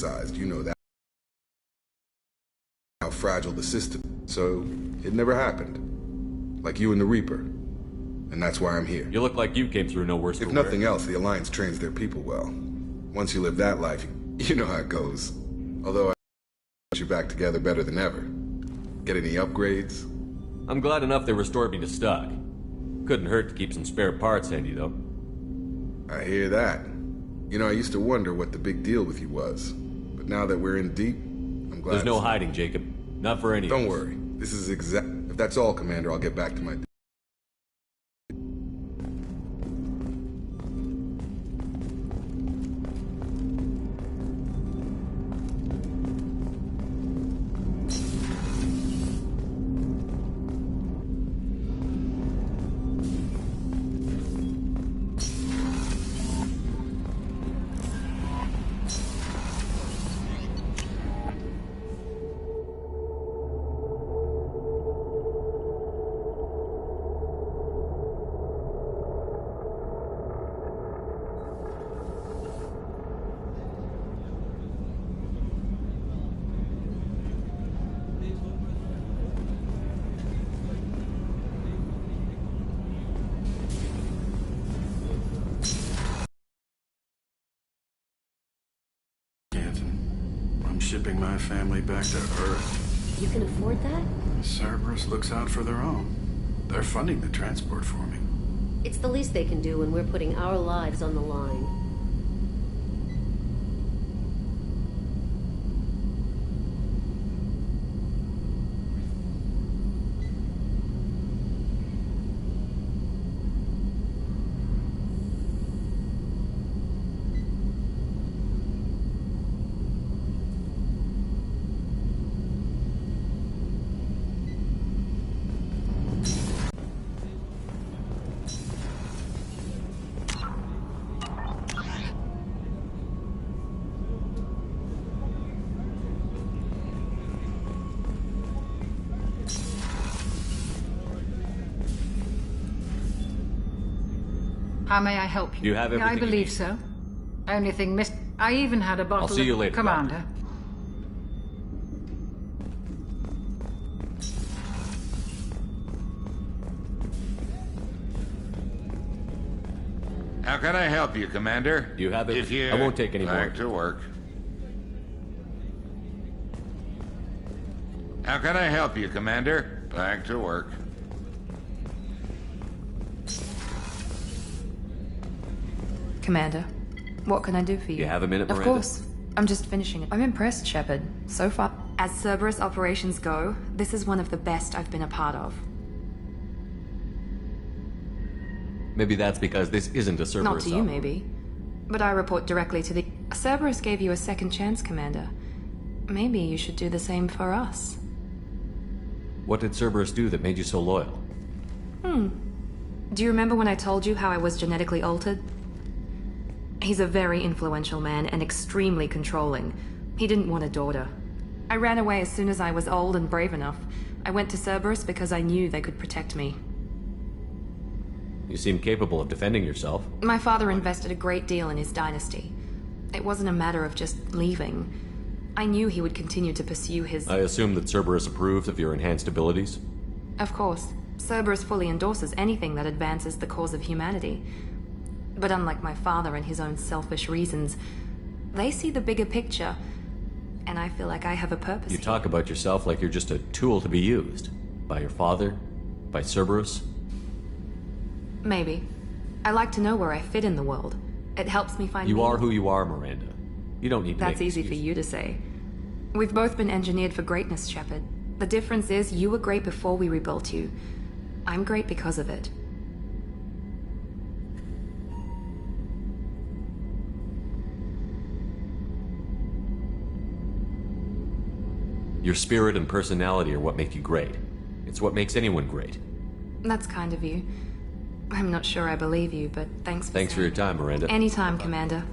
emphasized, you know that. How fragile the system. So, it never happened. Like you and the Reaper. And that's why I'm here. You look like you came through no worse If for wear. nothing else, the Alliance trains their people well. Once you live that life, you know how it goes. Although I put you back together better than ever. Get any upgrades? I'm glad enough they restored me to stock. Couldn't hurt to keep some spare parts handy, though. I hear that. You know, I used to wonder what the big deal with you was. But now that we're in deep, I'm glad. There's no hiding, Jacob. Not for any of us. Don't worry. This is If that's all, Commander, I'll get back to my... Shipping my family back to Earth. You can afford that? Cerberus looks out for their own. They're funding the transport for me. It's the least they can do when we're putting our lives on the line. How may I help you? Do you have everything I you believe need? so. Only thing missed. I even had a bottle I'll see you later, Commander. How can I help you, Commander? Do you have it? If you I won't take any more. Back to work. How can I help you, Commander? Back to work. Commander, what can I do for you? You have a minute, Of Miranda? course. I'm just finishing it. I'm impressed, Shepard. So far, as Cerberus operations go, this is one of the best I've been a part of. Maybe that's because this isn't a Cerberus Not to you, op. maybe. But I report directly to the... Cerberus gave you a second chance, Commander. Maybe you should do the same for us. What did Cerberus do that made you so loyal? Do you remember when I told you how I was genetically altered? He's a very influential man and extremely controlling. He didn't want a daughter. I ran away as soon as I was old and brave enough. I went to Cerberus because I knew they could protect me. You seem capable of defending yourself. My father invested a great deal in his dynasty. It wasn't a matter of just leaving. I knew he would continue to pursue his... I assume that Cerberus approves of your enhanced abilities? Of course. Cerberus fully endorses anything that advances the cause of humanity. But unlike my father and his own selfish reasons, they see the bigger picture, and I feel like I have a purpose. You talk about yourself like you're just a tool to be used. By your father? By Cerberus? Maybe. I like to know where I fit in the world. It helps me find You meaning. are who you are, Miranda. You don't need to That's make easy for excuses. you to say. We've both been engineered for greatness, Shepard. The difference is you were great before we rebuilt you. I'm great because of it. Your spirit and personality are what make you great. It's what makes anyone great. That's kind of you. I'm not sure I believe you, but thanks for Thanks for your saying it. time, Miranda. Anytime, Commander.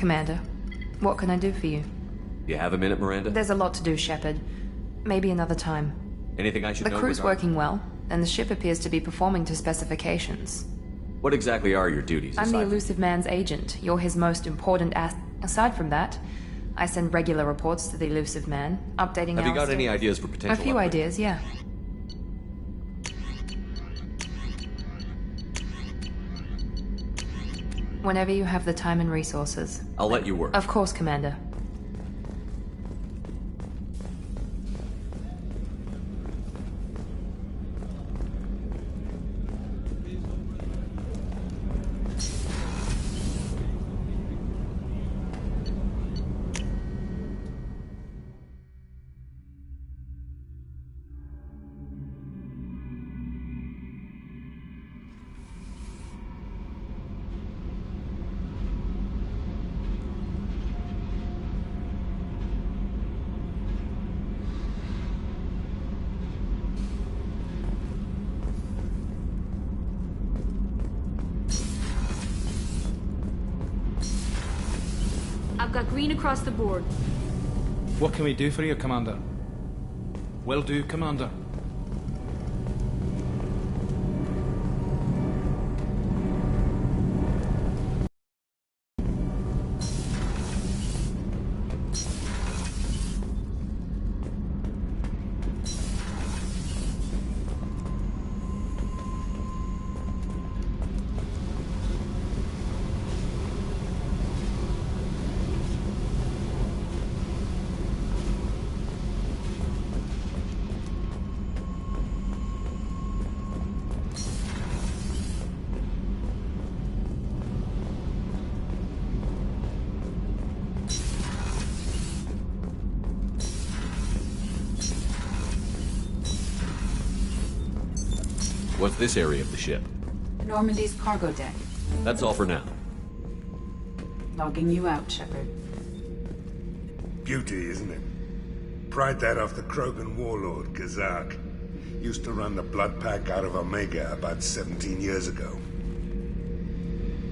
Commander. What can I do for you? You have a minute, Miranda? There's a lot to do, Shepard. Maybe another time. Anything I should know? The crew's regarding- working well, and the ship appears to be performing to specifications. What exactly are your duties? I'm the aside- elusive man's agent. You're his most important Aside from that, I send regular reports to the elusive man, updating Have you our got any status. ideas for A potential few upgrades? ideas, yeah. Whenever you have the time and resources. I'll let you work. Of course, Commander. I've got green across the board. What can we do for you, Commander? Will do, Commander. What's this area of the ship? Normandy's cargo deck. That's all for now. Logging you out, Shepard. Beauty, isn't it? Pried that off the Krogan warlord, Gazak. Used to run the blood pack out of Omega about 17 years ago.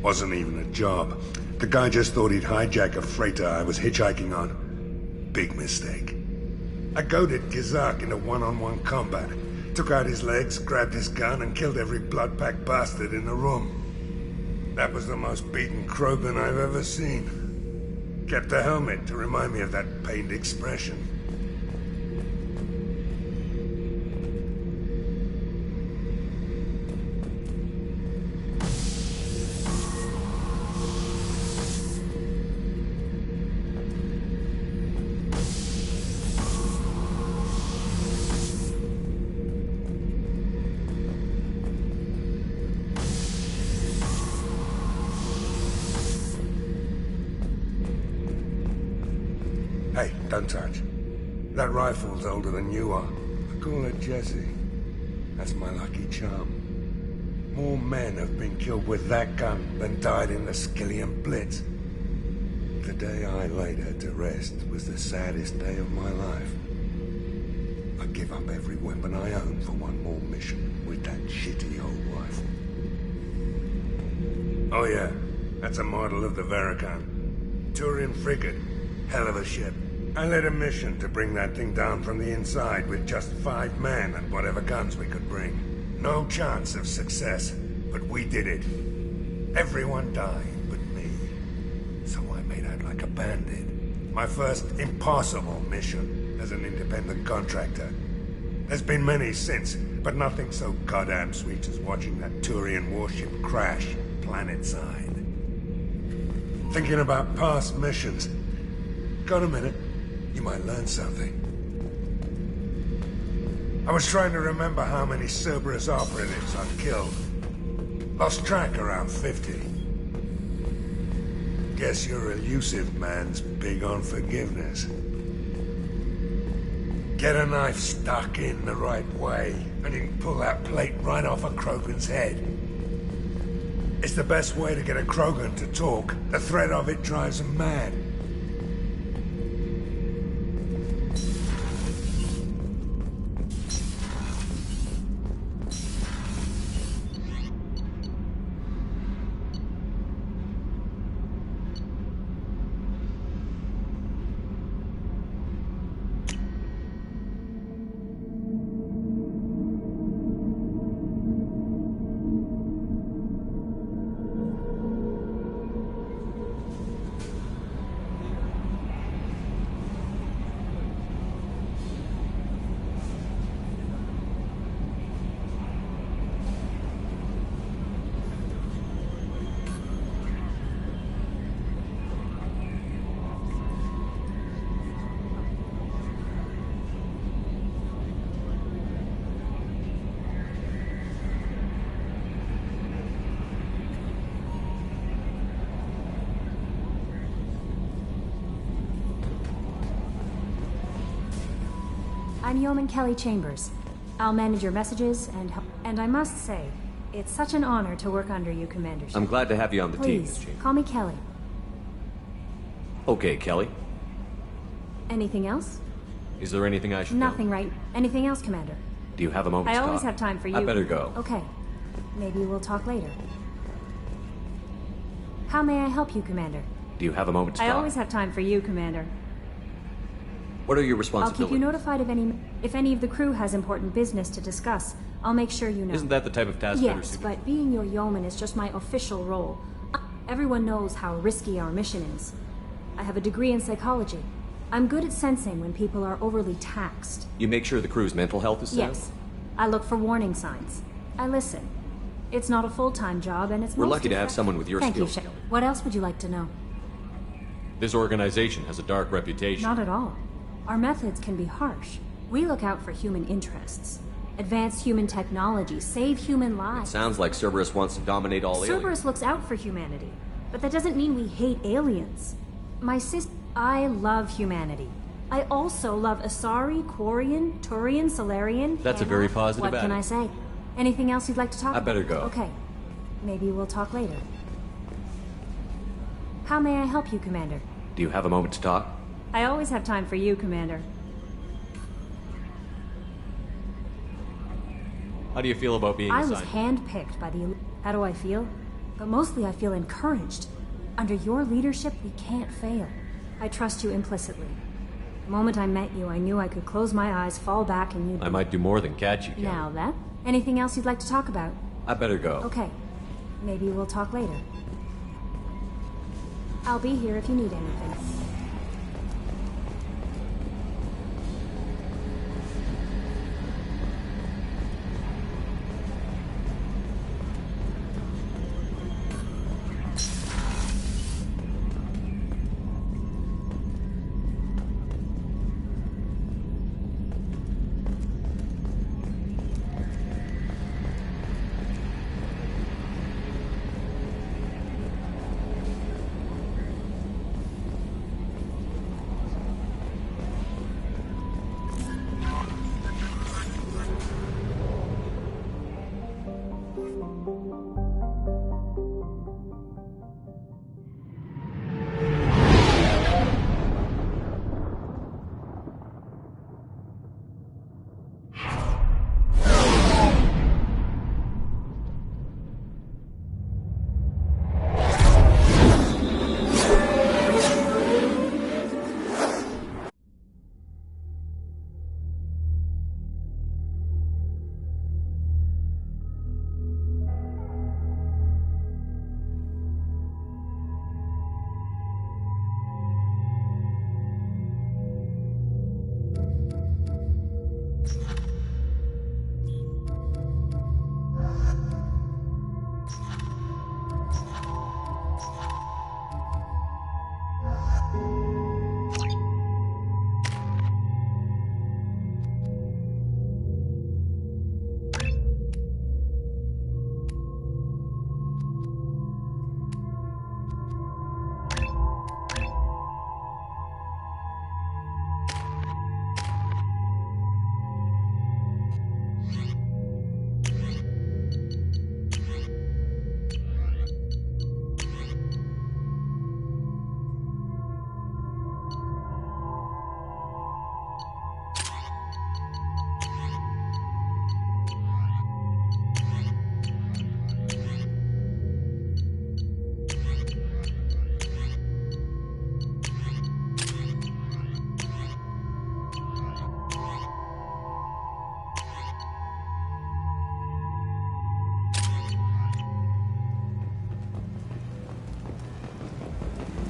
Wasn't even a job. The guy just thought he'd hijack a freighter I was hitchhiking on. Big mistake. I goaded Gazak into one-on-one combat. Took out his legs, grabbed his gun, and killed every blood pack bastard in the room. That was the most beaten Krogan I've ever seen. Kept the helmet to remind me of that pained expression. Hey, don't touch. That rifle's older than you are. I call it Jesse. That's my lucky charm. More men have been killed with that gun than died in the Skillian Blitz. The day I laid her to rest was the saddest day of my life. I give up every weapon I own for one more mission with that shitty old rifle. Oh yeah, that's a model of the Veracon. Turian frigate. Hell of a ship. I led a mission to bring that thing down from the inside with just 5 men and whatever guns we could bring. No chance of success, but we did it. Everyone died but me. So I made out like a bandit. My first impossible mission as an independent contractor. There's been many since, but nothing so goddamn sweet as watching that Turian warship crash planet-side. Thinking about past missions. Got a minute? You might learn something. I was trying to remember how many Cerberus operatives I've killed. Lost track around 50. Guess your elusive man's big on forgiveness. Get a knife stuck in the right way, and you can pull that plate right off a Krogan's head. It's the best way to get a Krogan to talk. The threat of it drives him mad. I'm Yeoman Kelly Chambers. I'll manage your messages and help. And I must say, it's such an honor to work under you, Commander. I'm glad to have you on the team, Miss Please, Chambers. call me Kelly. Okay, Kelly. Anything else? Is there anything I should know? Nothing, right? Anything else, Commander? Do you have a moment I to always talk? have time for you. I better go. Okay. Maybe we'll talk later. How may I help you, Commander? Do you have a moment to I talk? always have time for you, Commander. What are your I'll responsibilities? keep you notified of if any of the crew has important business to discuss. I'll make sure you know. Isn't that the type of task better Yes, suited? but being your yeoman is just my official role. Everyone knows how risky our mission is. I have a degree in psychology. I'm good at sensing when people are overly taxed. You make sure the crew's mental health is sound? Yes. I look for warning signs. I listen. It's not a full-time job, and it's We're most lucky to have effective. someone with your Thank skills, you, Shep. Kelly. What else would you like to know? This organization has a dark reputation. Not at all. Our methods can be harsh. We look out for human interests. Advance human technology, save human lives. Sounds like Cerberus wants to dominate all aliens. Cerberus looks out for humanity, but that doesn't mean we hate aliens. I love humanity. I also love Asari, Quarian, Turian, Solarian. That's a Hannah. very positive What can I attitude. say? Anything else you'd like to talk about? I better go. Okay. Maybe we'll talk later. How may I help you, Commander? Do you have a moment to talk? I always have time for you, Commander. How do you feel about being I was assigned? handpicked by the... How do I feel? But mostly I feel encouraged. Under your leadership, we can't fail. I trust you implicitly. The moment I met you, I knew I could close my eyes, fall back, and you'd... I might do more than catch you, Kelly. Now that? Anything else you'd like to talk about? I better go. Okay. Maybe we'll talk later. I'll be here if you need anything.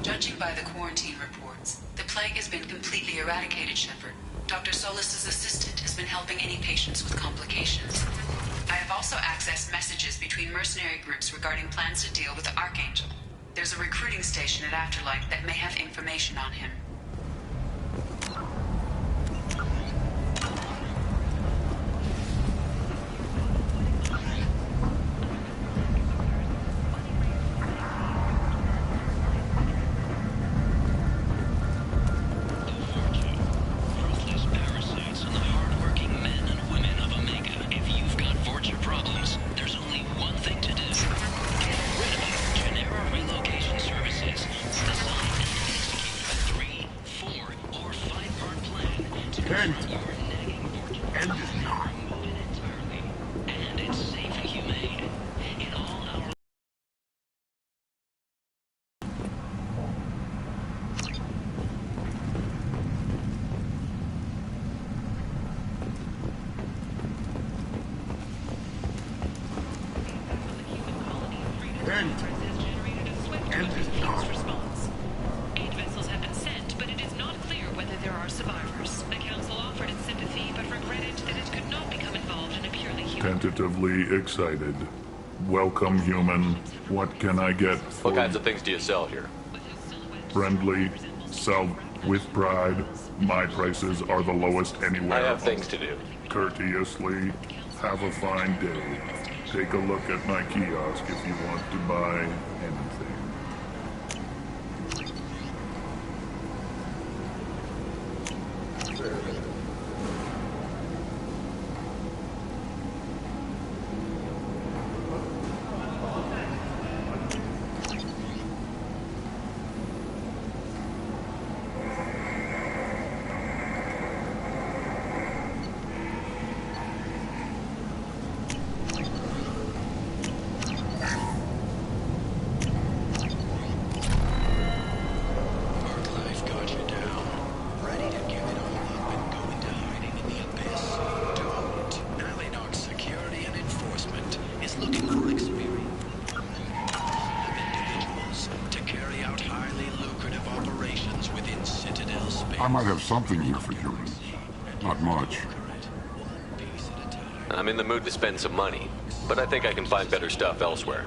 Judging by the quarantine reports, the plague has been completely eradicated, Shepard. Dr. Solis's assistant has been helping any patients with complications. I have also accessed messages between mercenary groups regarding plans to deal with the Archangel. There's a recruiting station at Afterlife that may have information on him. Ruthless parasites in the heart of end. End is not. Response. 8 vessels have been sent, but it is not clear whether there are survivors. The Council offered its sympathy, but regretted that it could not become involved in a purely human... Tentatively excited. Welcome, human. What can I get for What kinds of things do you sell here? friendly? Sell with pride. My prices are the lowest anywhere. I have things to do. Courteously. Have a fine day. Take a look at my kiosk if you want to buy anything. I might have something here for human. Not much. I'm in the mood to spend some money, but I think I can find better stuff elsewhere.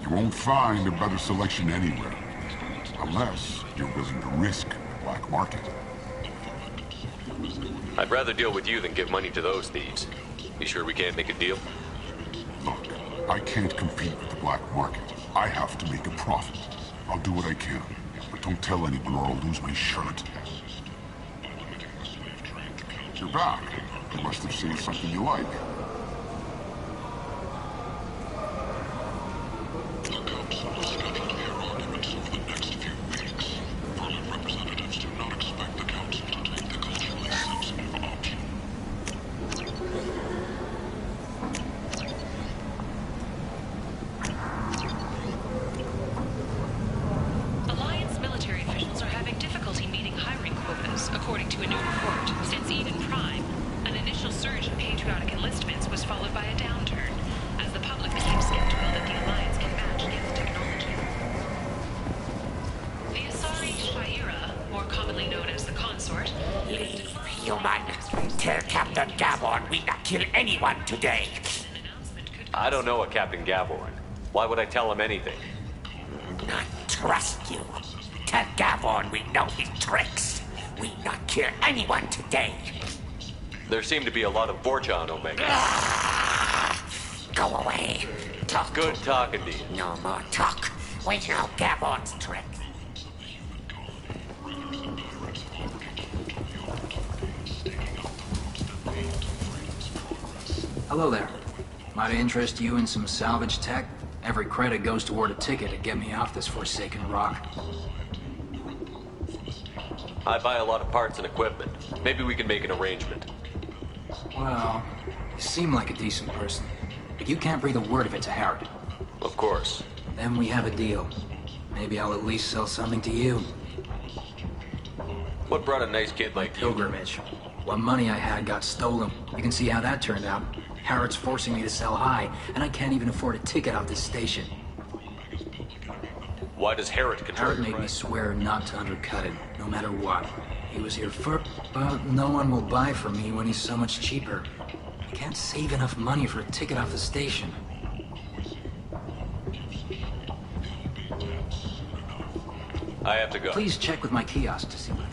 You won't find a better selection anywhere. Unless you're willing to risk the black market. I'd rather deal with you than give money to those thieves. You sure we can't make a deal? Look, I can't compete with the black market. I have to make a profit. I'll do what I can, but don't tell anyone or I'll lose my shirt. You're back. You must have seen something you like. The Council will schedule their arguments over the next few weeks. Berlin representatives do not expect the Council to take the culturally sensitive option. Alliance military officials are having difficulty meeting hiring quotas, according to a new report. Since Eden Prime, an initial surge in patriotic enlistments was followed by a downturn, as the public became skeptical that the Alliance can match its technology. The Asari Shaira, more commonly known as the Consort, Human, tell Captain Gavorn we not kill anyone today. I don't know a Captain Gavorn. Why would I tell him anything? Not trust you. Tell Gavorn we know his tricks. We not kill anyone today. There seem to be a lot of Vorcha on Omega. Go away. Talk. Good talking to you. No more talk. We know Gavorn's trick. Hello there. Might I interest you in some salvage tech? Every credit goes toward a ticket to get me off this forsaken rock. I buy a lot of parts and equipment. Maybe we can make an arrangement. Well, you seem like a decent person, but you can't breathe a word of it to Harrod. Of course. Then we have a deal. Maybe I'll at least sell something to you. What brought a nice kid like you? Pilgrimage. What money I had got stolen. You can see how that turned out. Harrod's forcing me to sell high, and I can't even afford a ticket out this station. Why does Harrod control Harrod made me swear not to undercut it, no matter what. He was here first, but no one will buy from me when he's so much cheaper. I can't save enough money for a ticket off the station. I have to go. Please check with my kiosk to see what...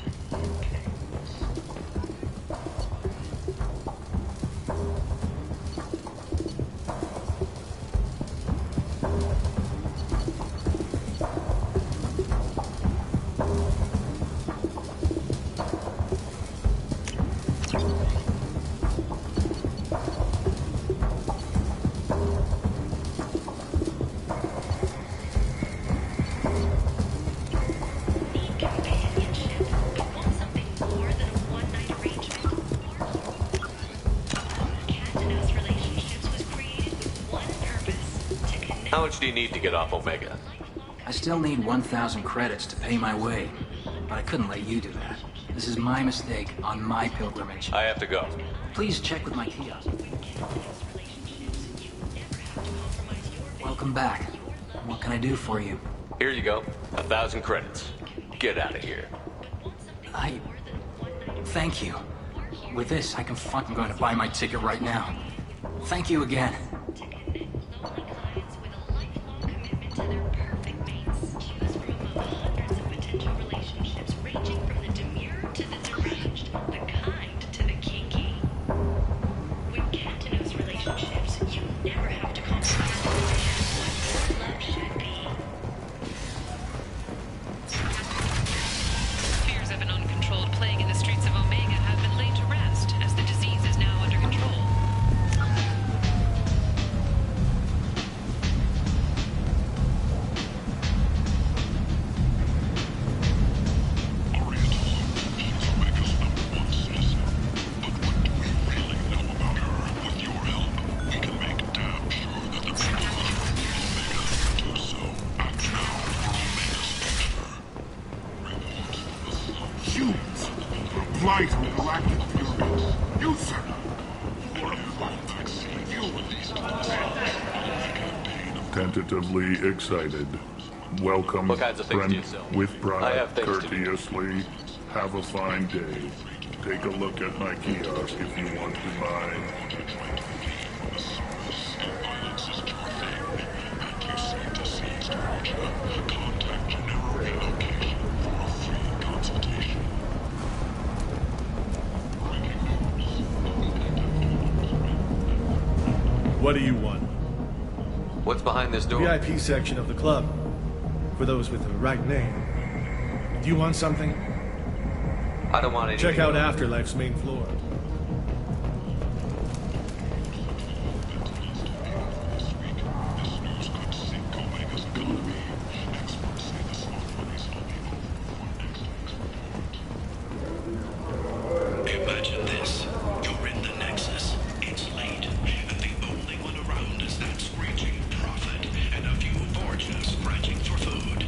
How much do you need to get off Omega? I still need 1,000 credits to pay my way, but I couldn't let you do that. This is my mistake on my pilgrimage. I have to go. Please check with my kiosk. Welcome back. What can I do for you? Here you go. 1,000 credits. Get out of here. Thank you. With this, I'm going to buy my ticket right now. Thank you again. Tentatively excited. Welcome, friend with pride, courteously. Have a fine day. Take a look at my kiosk if you want to buy. What do you want? What's behind this door? VIP section of the club. For those with the right name. Do you want something? I don't want anything. Check out Afterlife's main floor. Imagine this. You're in the Nexus. It's late. And the only one around is that screeching prophet and a few forgers scratching for food.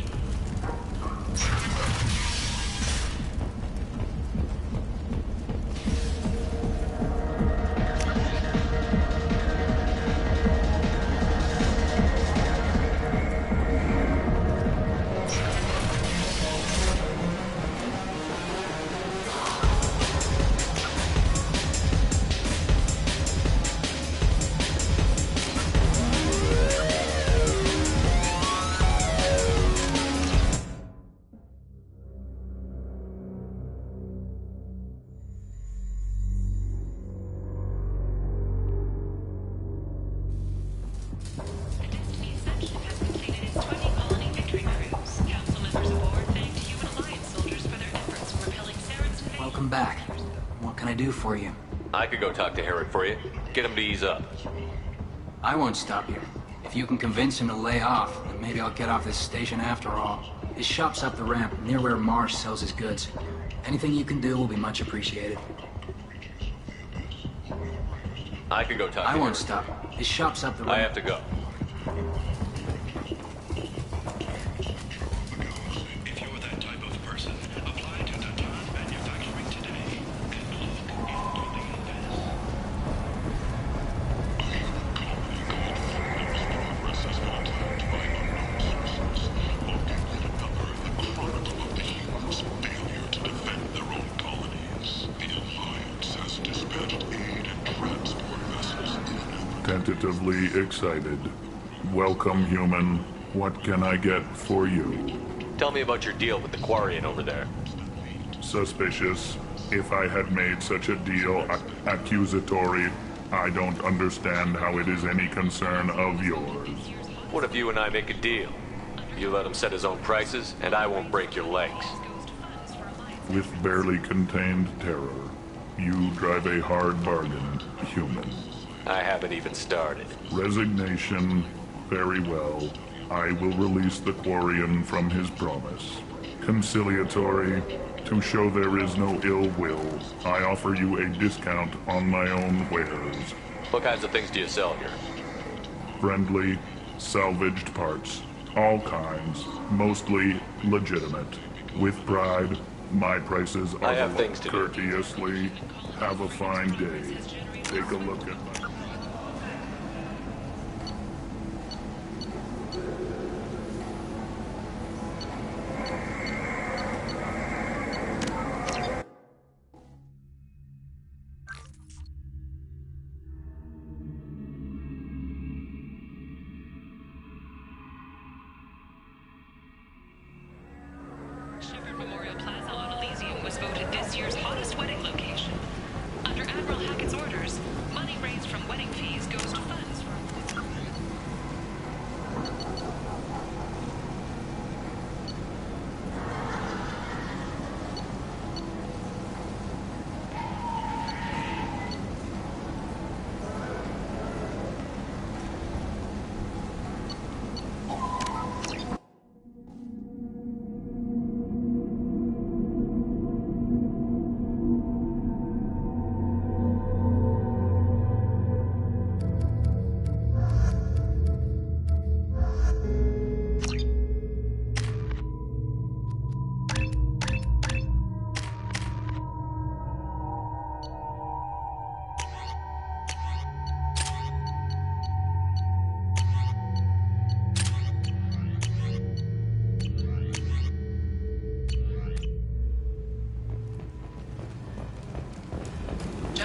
Welcome back. What can I do for you? I could go talk to Herrick for you. Get him to ease up. I won't stop you. If you can convince him to lay off, then maybe I'll get off this station after all. His shop's up the ramp, near where Marsh sells his goods. Anything you can do will be much appreciated. I could go talk to I Herrick. won't stop. His shop's up the ramp. I have to go. If you're that type of person, apply to Datan Manufacturing today and look into the abyss. Progress has been attacked by unknown sources. Looking to unearth the chronicle of the humans' failure to defend their own colonies. The Alliance has dispatched aid and transport vessels in. Tentatively excited. Welcome, human. What can I get for you? Tell me about your deal with the Quarian over there. Suspicious. If I had made such a deal accusatory, I don't understand how it is any concern of yours. What if you and I make a deal? You let him set his own prices, and I won't break your legs. With barely contained terror, you drive a hard bargain, human. I haven't even started. Resignation. Very well. I will release the Quarian from his promise. Conciliatory. To show there is no ill will, I offer you a discount on my own wares. What kinds of things do you sell here? Friendly, salvaged parts. All kinds. Mostly legitimate. With pride, my prices are I have things to do. courteously. Have a fine day. Take a look at my...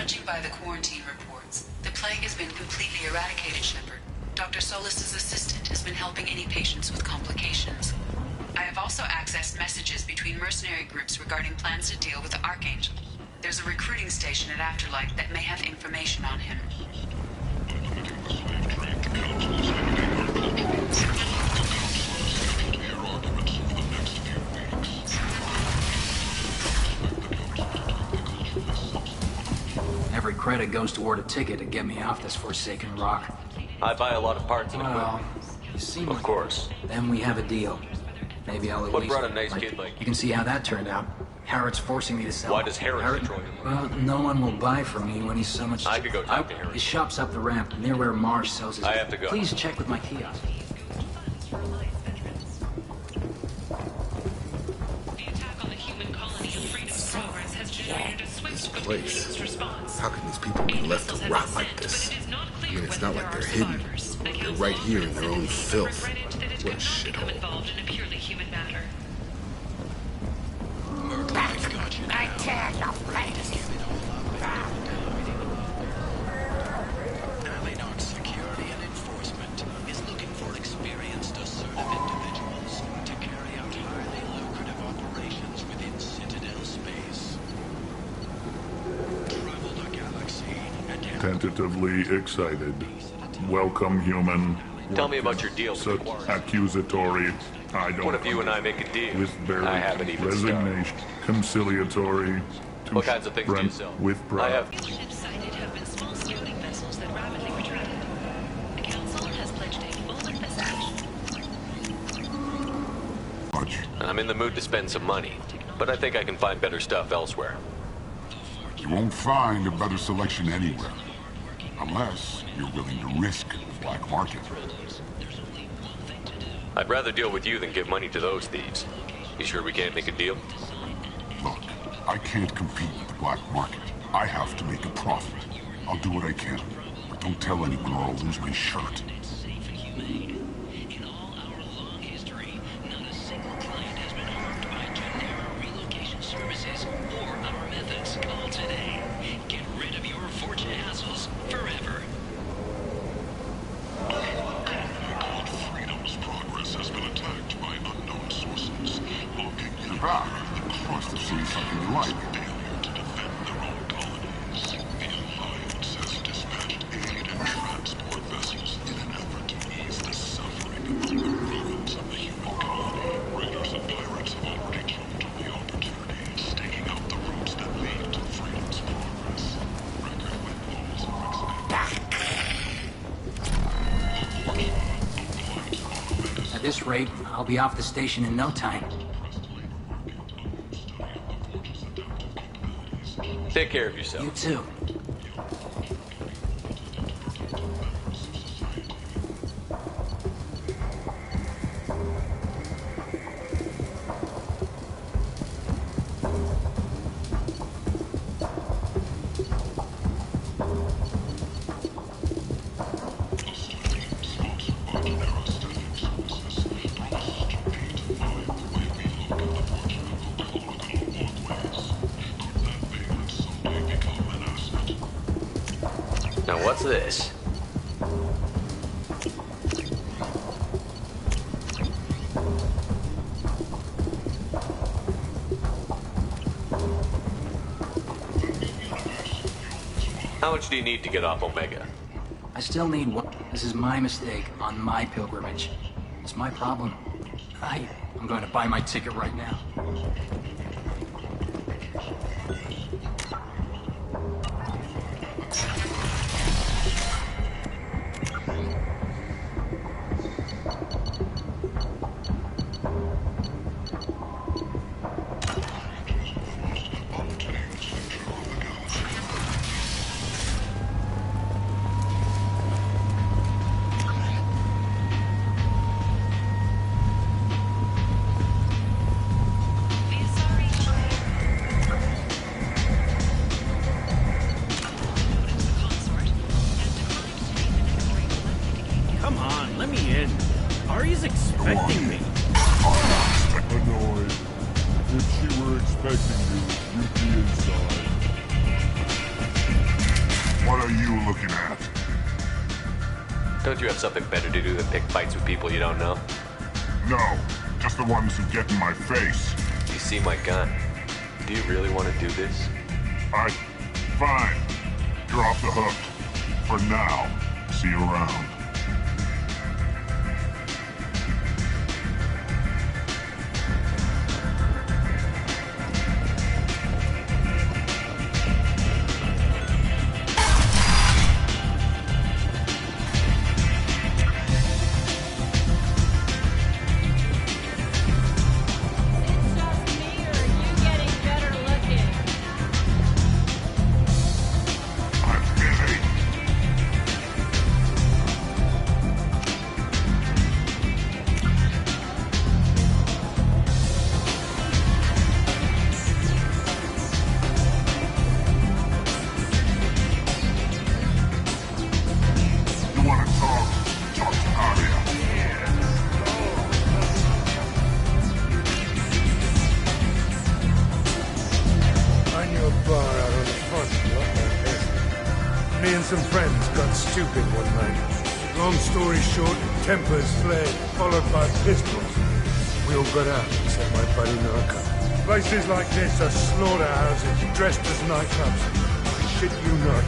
Judging by the quarantine reports, the plague has been completely eradicated, Shepard. Dr. Solis's assistant has been helping any patients with complications. I have also accessed messages between mercenary groups regarding plans to deal with the Archangel. There's a recruiting station at Afterlife that may have information on him. Every credit goes toward a ticket to get me off this forsaken rock. I buy a lot of parts and Well, equipment. you seem Of like course. Then we have a deal. Maybe I'll at What least... brought a nice kid like You can see how that turned out. Harrod's forcing me to sell. Why does Harrod control you? Well, no one will buy from me when he's so much... I could go talk to Harrod. His shop's up the ramp, near where Marsh sells his... I have to go. Please check with my kiosk. This place. How can these people be left to rot like this? I mean, it's not like they're hidden. They're right here in their own filth. What a shithole. I tear your place. Alienart Security and Enforcement is looking for experienced assertive individuals to carry out highly lucrative operations within Citadel space. Travel the galaxy and Tentatively excited. Welcome, human. Tell me about your deal with the Such Quarry. accusatory. I don't. What if you and I make a deal? With barely I haven't even resignation, conciliatory. To What kinds of things do you sprint sell? With I pride. have. Ships sighted have been small sailing vessels that rapidly retreat. The Council has pledged a full passage. I'm in the mood to spend some money, but I think I can find better stuff elsewhere. You won't find a better selection anywhere. Unless you're willing to risk the black market. I'd rather deal with you than give money to those thieves. You sure we can't make a deal? Look, I can't compete with the black market. I have to make a profit. I'll do what I can. But don't tell anyone or I'll lose my shirt. services or our methods. Call today. Get rid of your fortune hassles forever. Freedom's progress has been attacked by unknown sources. Looking You're back. Must have seen something you like. failure to defend their own colonies. The Alliance has dispatched aid and transport vessels in an effort to ease the suffering of the remnants of the human colony. Raiders and pirates have already jumped on the opportunity, staking out the routes that lead to freedom's progress. Record windfalls are At this rate, I'll be off the station in no time. Take care of yourself. You too. Now what's this? How much do you need to get off Omega? I still need one. This is my mistake on my pilgrimage. It's my problem. I'm going to buy my ticket right now. Come on, let me in. Ari's expecting me. annoyed. If she were expecting you, you'd be inside. What are you looking at? Don't you have something better to do than pick fights with people you don't know? No, just the ones who get in my face. You see my gun. Do you really want to do this? Fine. You're off the hook. For now. See you around. Some friends got stupid one night. Long story short, tempers flared, followed by pistols. We all got out, except my buddy Narco. Places like this are slaughterhouses, dressed as nightclubs. I shit you not.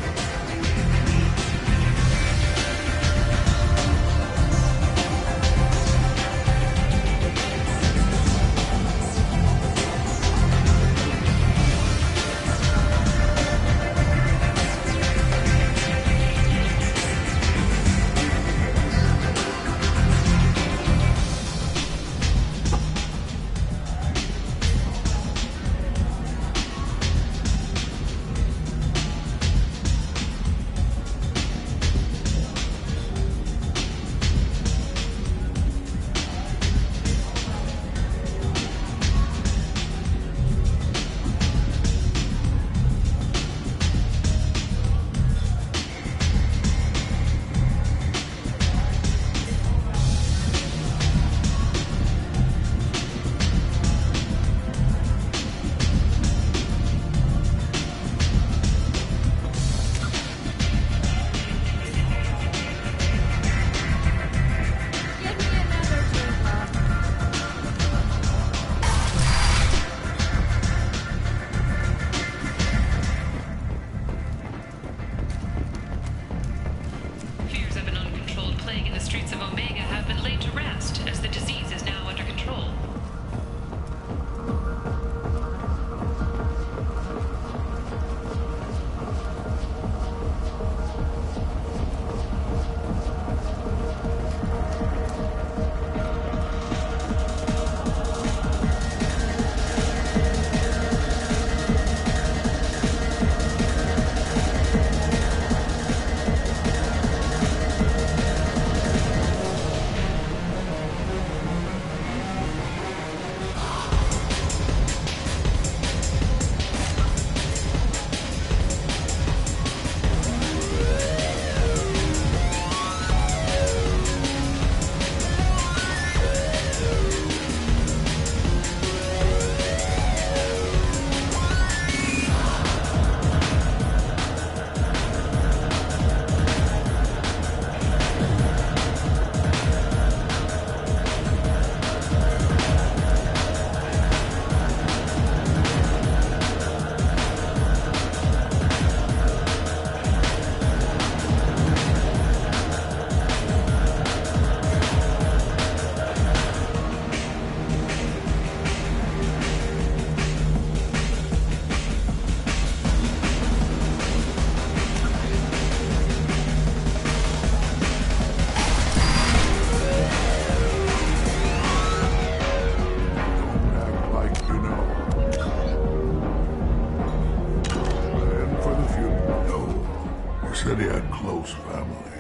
Said he had close family.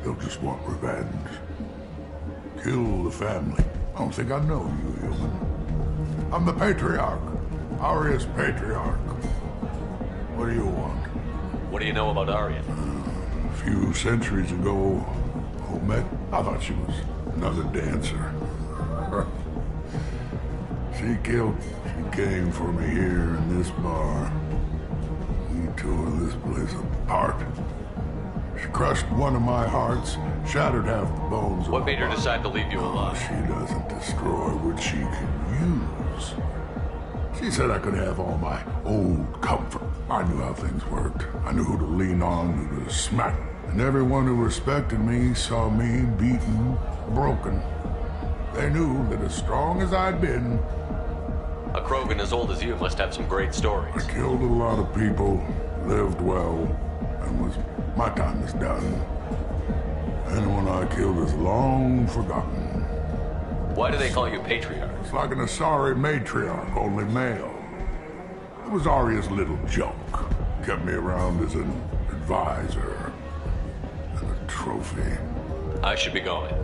He'll just want revenge. Kill the family. I don't think I know you, human. I'm the Patriarch. Aria's Patriarch. What do you want? What do you know about Aria? A few centuries ago, who met? I thought she was another dancer. She came for me here in this bar. We tore this place apart. She crushed one of my hearts, shattered half the bones of What my made her body. decide to leave you alive? She doesn't destroy what she can use. She said I could have all my old comfort. I knew how things worked. I knew who to lean on, who to smack. And everyone who respected me saw me beaten, broken. They knew that as strong as I'd been... A Krogan as old as you must have some great stories. I killed a lot of people, lived well, and my time is done. Anyone I killed is long forgotten. Why do they call you Patriarch? It's like an Asari matriarch, only male. It was Arya's little joke. Kept me around as an advisor and a trophy. I should be going.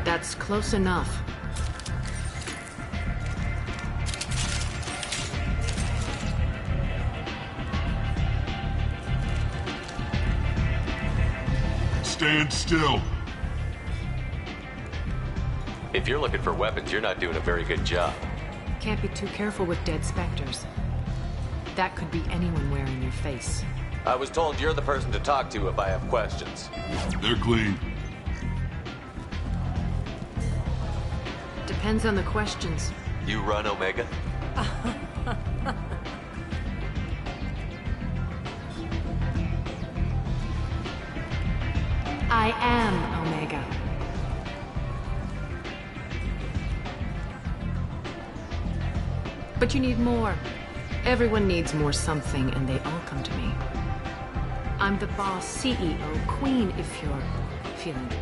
That's close enough. Stand still. If you're looking for weapons, you're not doing a very good job. Can't be too careful with dead specters. That could be anyone wearing your face. I was told you're the person to talk to if I have questions. They're clean. Depends on the questions. You run Omega? I am Omega. But you need more. Everyone needs more something, and they all come to me. I'm the boss, CEO, queen, if you're feeling it.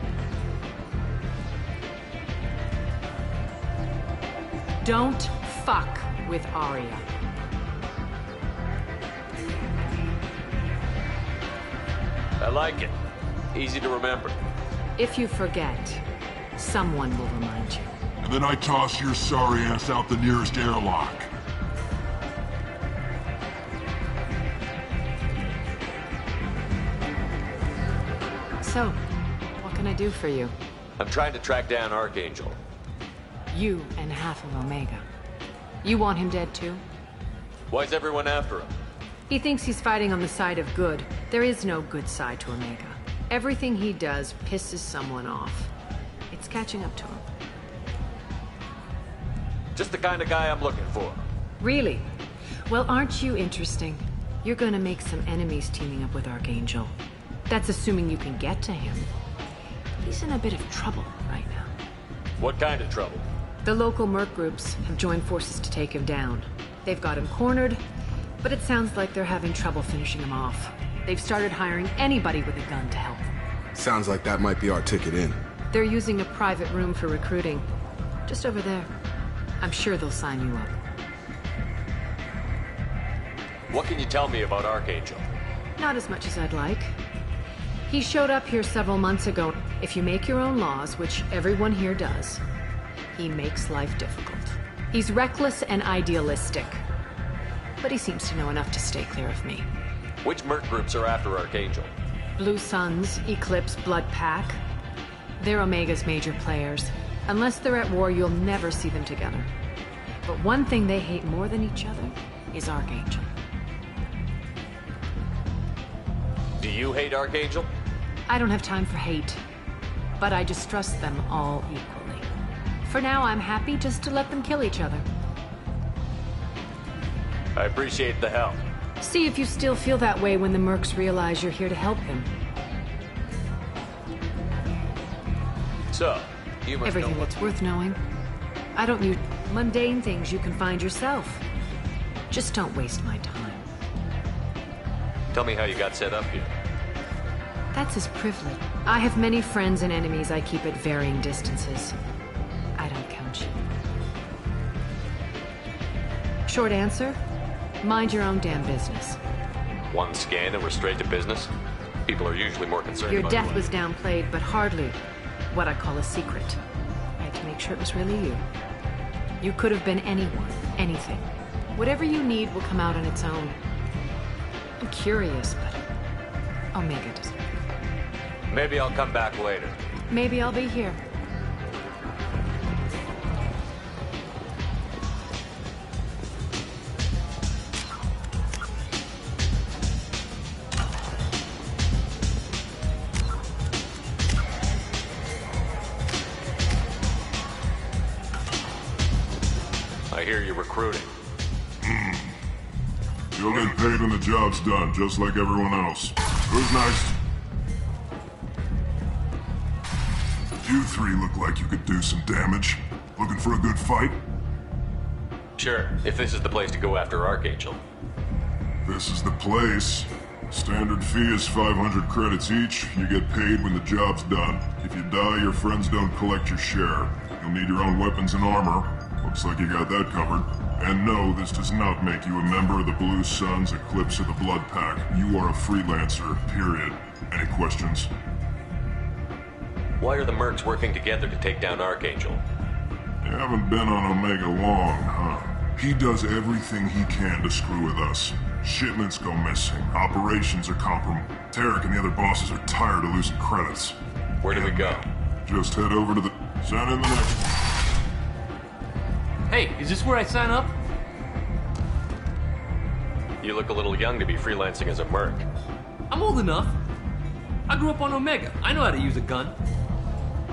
Don't fuck with Arya. I like it. Easy to remember. If you forget, someone will remind you. And then I toss your sorry ass out the nearest airlock. So, what can I do for you? I'm trying to track down Archangel. You and half of Omega. You want him dead too? Why's everyone after him? He thinks he's fighting on the side of good. There is no good side to Omega. Everything he does pisses someone off. It's catching up to him. Just the kind of guy I'm looking for. Really? Well, aren't you interesting? You're gonna make some enemies teaming up with Archangel. That's assuming you can get to him. He's in a bit of trouble right now. What kind of trouble? The local merc groups have joined forces to take him down. They've got him cornered, but it sounds like they're having trouble finishing him off. They've started hiring anybody with a gun to help them. Sounds like that might be our ticket in. They're using a private room for recruiting. Just over there. I'm sure they'll sign you up. What can you tell me about Archangel? Not as much as I'd like. He showed up here several months ago. If you make your own laws, which everyone here does, he makes life difficult. He's reckless and idealistic. But he seems to know enough to stay clear of me. Which merc groups are after Archangel? Blue Suns, Eclipse, Blood Pack. They're Omega's major players. Unless they're at war, you'll never see them together. But one thing they hate more than each other is Archangel. Do you hate Archangel? I don't have time for hate, but I distrust them all equally. For now, I'm happy just to let them kill each other. I appreciate the help. See if you still feel that way when the mercs realize you're here to help him. So, you must Everything know that's worth knowing. I don't need mundane things you can find yourself. Just don't waste my time. Tell me how you got set up here. That's his privilege. I have many friends and enemies I keep at varying distances. I don't count you. Short answer, mind your own damn business. One scan and we're straight to business? People are usually more concerned Your about death was downplayed, but hardly what I call a secret. I had to make sure it was really you. You could have been anyone, anything. Whatever you need will come out on its own. I'm curious, but Omega doesn't. Maybe I'll come back later. Maybe I'll be here. I hear you're recruiting. You'll get paid when the job's done, just like everyone else. Who's next? You three look like you could do some damage. Looking for a good fight? Sure, if this is the place to go after Archangel. This is the place. Standard fee is 500 credits each. You get paid when the job's done. If you die, your friends don't collect your share. You'll need your own weapons and armor. Looks like you got that covered. And no, this does not make you a member of the Blue Suns, Eclipse, or the Blood Pack. You are a freelancer, period. Any questions? Why are the mercs working together to take down Archangel? You haven't been on Omega long, huh? He does everything he can to screw with us. Shipments go missing, operations are compromised. Tarek and the other bosses are tired of losing credits. Where do we go? Just head over to the... Send in the next... Hey, is this where I sign up? You look a little young to be freelancing as a merc. I'm old enough. I grew up on Omega. I know how to use a gun.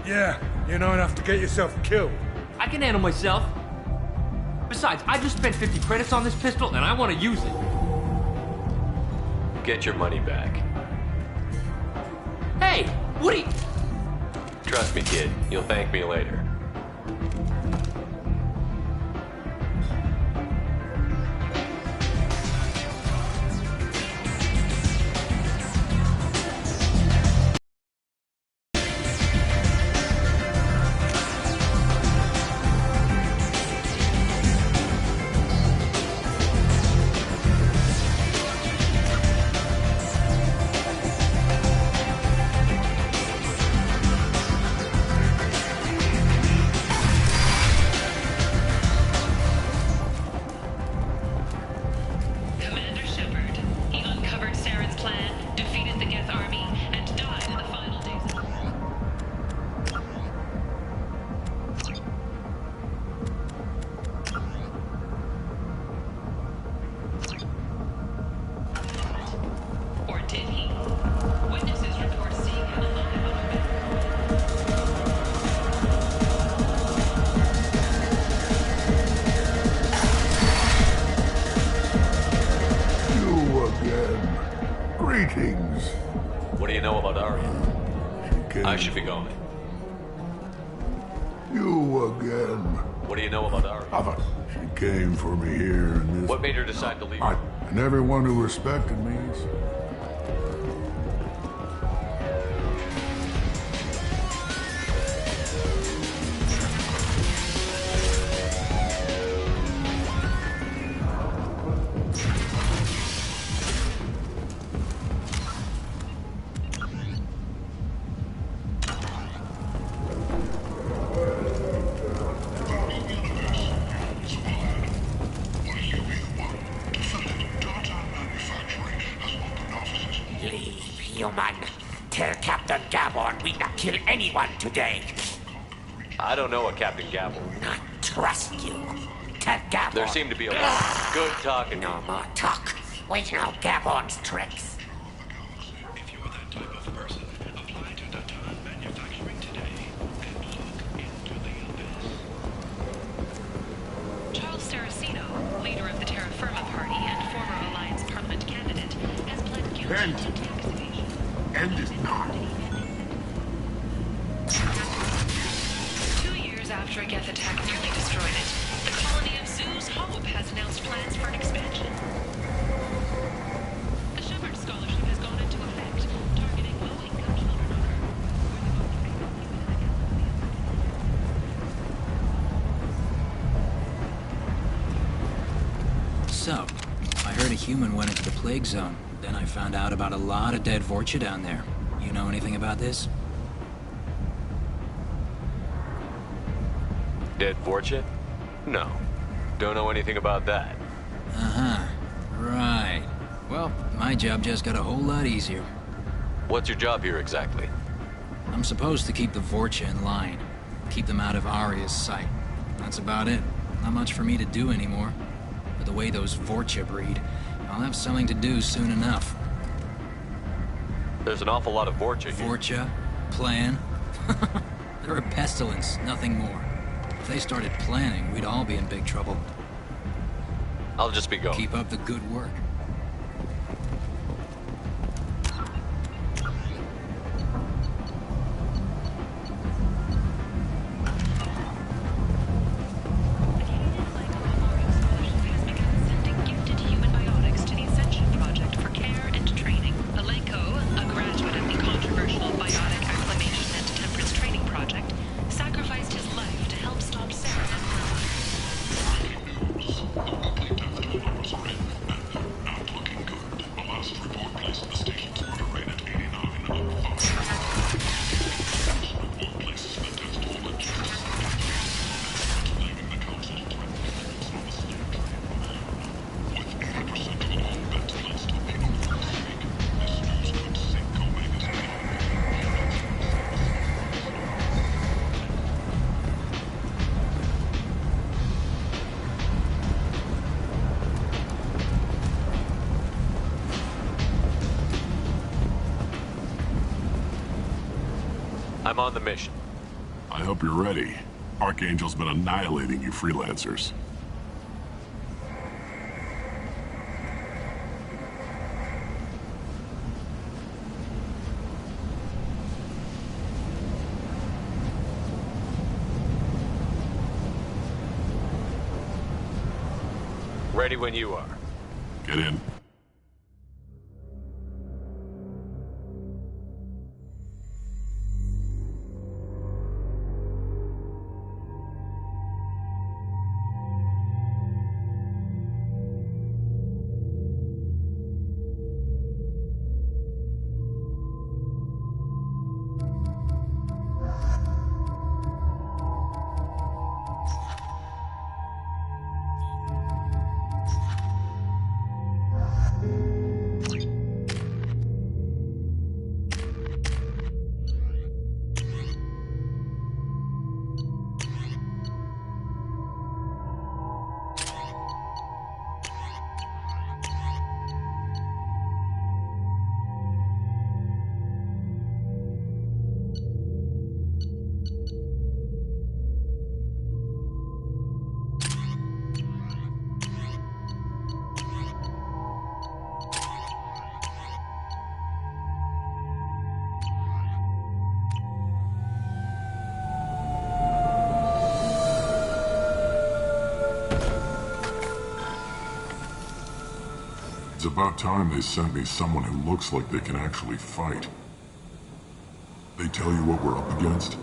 Yeah, you know enough to get yourself killed. I can handle myself. Besides, I just spent 50 credits on this pistol, and I want to use it. Get your money back. Hey, what are you... Trust me, kid. You'll thank me later. Greetings. What do you know about Arya? I should be going. You again. What do you know about Arya? She came for me here in this... What made her decide to leave? And everyone who respected me. Human. Tell Captain Gabon we not kill anyone today. I don't know a Captain Gabon. Not trust you. Tell Gabon. There seemed to be a lot of good talking. No more talk. We know Gabon's tricks. If you're that type of person, apply to Datan Manufacturing today and look into the abyss. Saraceno, leader of the Terra Firma Party and former Alliance Parliament candidate, has pled guilty to tax evasion. End is not. 2 years after a Geth attack nearly destroyed it, the colony of Zoo's Hope has announced plans for an expansion. The Shepard Scholarship has gone into effect, targeting low-income children on Earth. So, I heard a human went into the plague zone. Then I found out about a lot of dead Vorcha down there. You know anything about this? Dead Vorcha? No. Don't know anything about that. Uh-huh. Right. Well, my job just got a whole lot easier. What's your job here exactly? I'm supposed to keep the Vorcha in line. Keep them out of Arya's sight. That's about it. Not much for me to do anymore. But the way those Vorcha breed, I'll have something to do soon enough. There's an awful lot of Vorcha here. Vorcha? Plan? They're a pestilence, nothing more. If they started planning, we'd all be in big trouble. I'll just be going. Keep up the good work. I'm on the mission. I hope you're ready. Archangel's been annihilating you freelancers. Ready when you are. Get in. It's about time they sent me someone who looks like they can actually fight. They tell you what we're up against?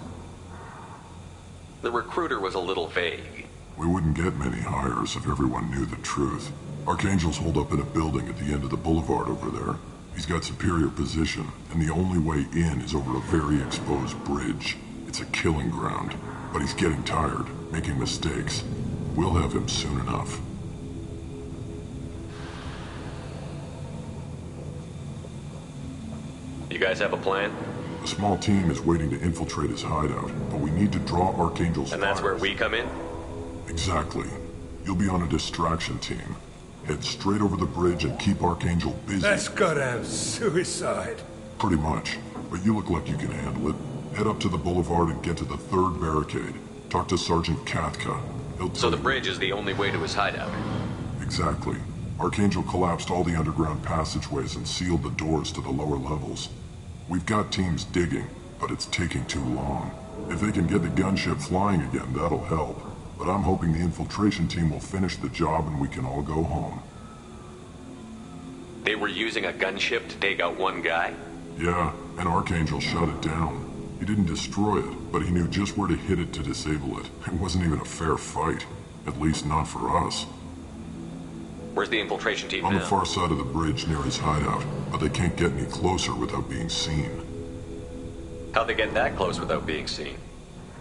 The recruiter was a little vague. We wouldn't get many hires if everyone knew the truth. Archangel's holed up in a building at the end of the boulevard over there. He's got superior position, and the only way in is over a very exposed bridge. It's a killing ground, but he's getting tired, making mistakes. We'll have him soon enough. You guys have a plan? A small team is waiting to infiltrate his hideout, but we need to draw Archangel's And that's where we come in? Exactly. You'll be on a distraction team. Head straight over the bridge and keep Archangel busy. That's goddamn suicide. Pretty much. But you look like you can handle it. Head up to the boulevard and get to the third barricade. Talk to Sergeant Kathka. So the bridge is the only way to his hideout? Exactly. Archangel collapsed all the underground passageways and sealed the doors to the lower levels. We've got teams digging, but it's taking too long. If they can get the gunship flying again, that'll help. But I'm hoping the infiltration team will finish the job and we can all go home. They were using a gunship to take out one guy? Yeah, and Archangel shut it down. He didn't destroy it, but he knew just where to hit it to disable it. It wasn't even a fair fight. At least not for us. Where's the infiltration team On now? the far side of the bridge near his hideout, but they can't get any closer without being seen. How'd they get that close without being seen?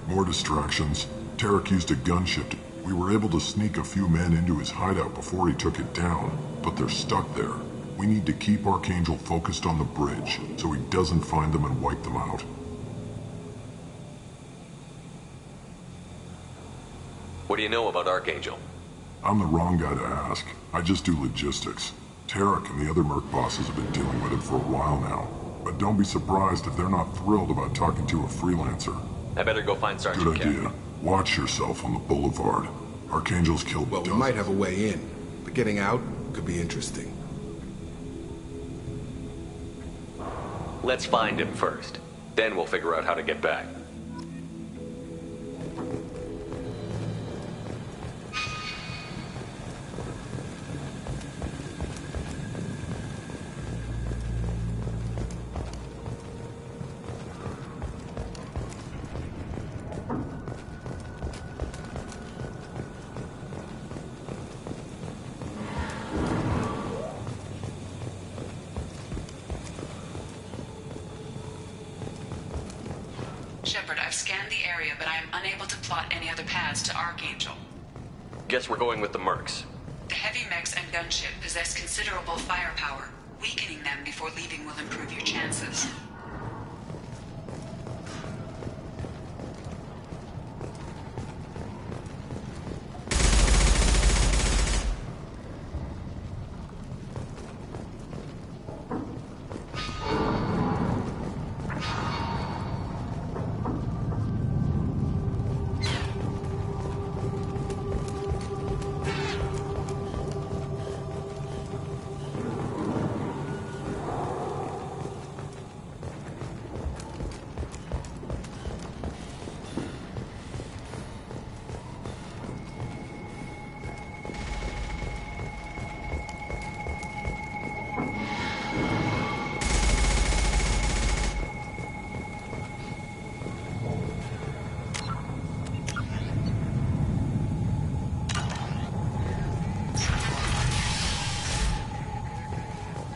More distractions. Tarek used a gunship. We were able to sneak a few men into his hideout before he took it down, but they're stuck there. We need to keep Archangel focused on the bridge, so he doesn't find them and wipe them out. What do you know about Archangel? I'm the wrong guy to ask. I just do logistics. Tarek and the other merc bosses have been dealing with him for a while now. But don't be surprised if they're not thrilled about talking to a freelancer. I better go find Sergeant Good idea. Watch yourself on the boulevard. Archangel's killed Well, we might have a way in, but getting out could be interesting. Let's find him first. Then we'll figure out how to get back. Shepard, I've scanned the area, but I am unable to plot any other paths to Archangel. Guess we're going with the mercs. The heavy mechs and gunship possess considerable firepower. Weakening them before leaving will improve your chances.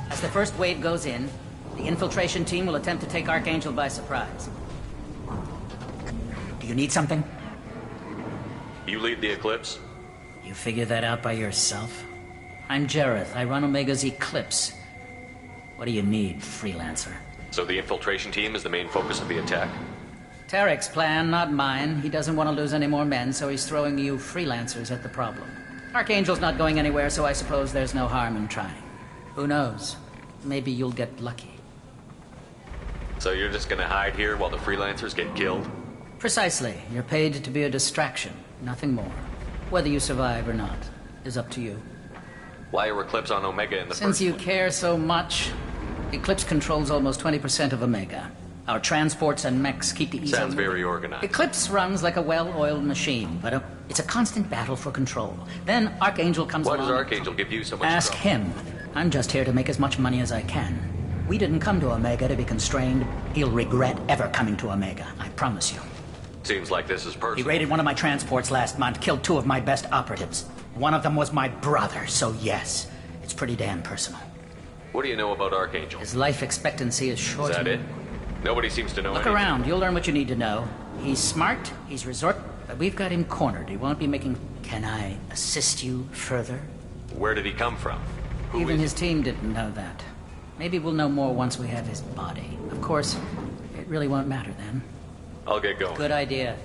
As the first wave goes in, the infiltration team will attempt to take Archangel by surprise. Do you need something? You lead the Eclipse? You figure that out by yourself? I'm Jareth. I run Omega's Eclipse. What do you need, freelancer? So the infiltration team is the main focus of the attack? Tarek's plan, not mine. He doesn't want to lose any more men, so he's throwing you freelancers at the problem. Archangel's not going anywhere, so I suppose there's no harm in trying. Who knows? Maybe you'll get lucky. So you're just gonna hide here while the freelancers get killed? Precisely. You're paid to be a distraction, nothing more. Whether you survive or not is up to you. Why are Eclipse on Omega in the Since first you place? care so much, Eclipse controls almost 20% of Omega. Our transports and mechs keep the Sounds very organized. Eclipse runs like a well-oiled machine, but it's a constant battle for control. Then Archangel comes Why along. does Archangel give you so much Ask trouble? him. I'm just here to make as much money as I can. We didn't come to Omega to be constrained. He'll regret ever coming to Omega, I promise you. Seems like this is He personal. raided one of my transports last month, killed 2 of my best operatives. One of them was my brother, so yes, it's pretty damn personal. What do you know about Archangel? His life expectancy is short. Is that it? Nobody seems to know Look anything. around, you'll learn what you need to know. He's smart, he's resort, but we've got him cornered. He won't be making... Can I assist you further? Where did he come from? Who Even is his team didn't know that. Maybe we'll know more once we have his body. Of course, it really won't matter then. I'll get going. Good idea.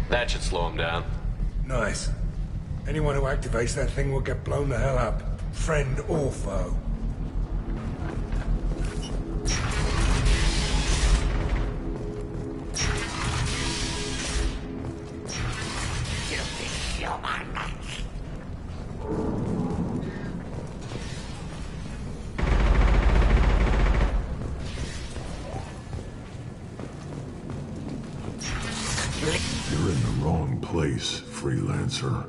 That should slow him down. Nice. Anyone who activates that thing will get blown the hell up. Friend or foe. You're in the wrong place, freelancer.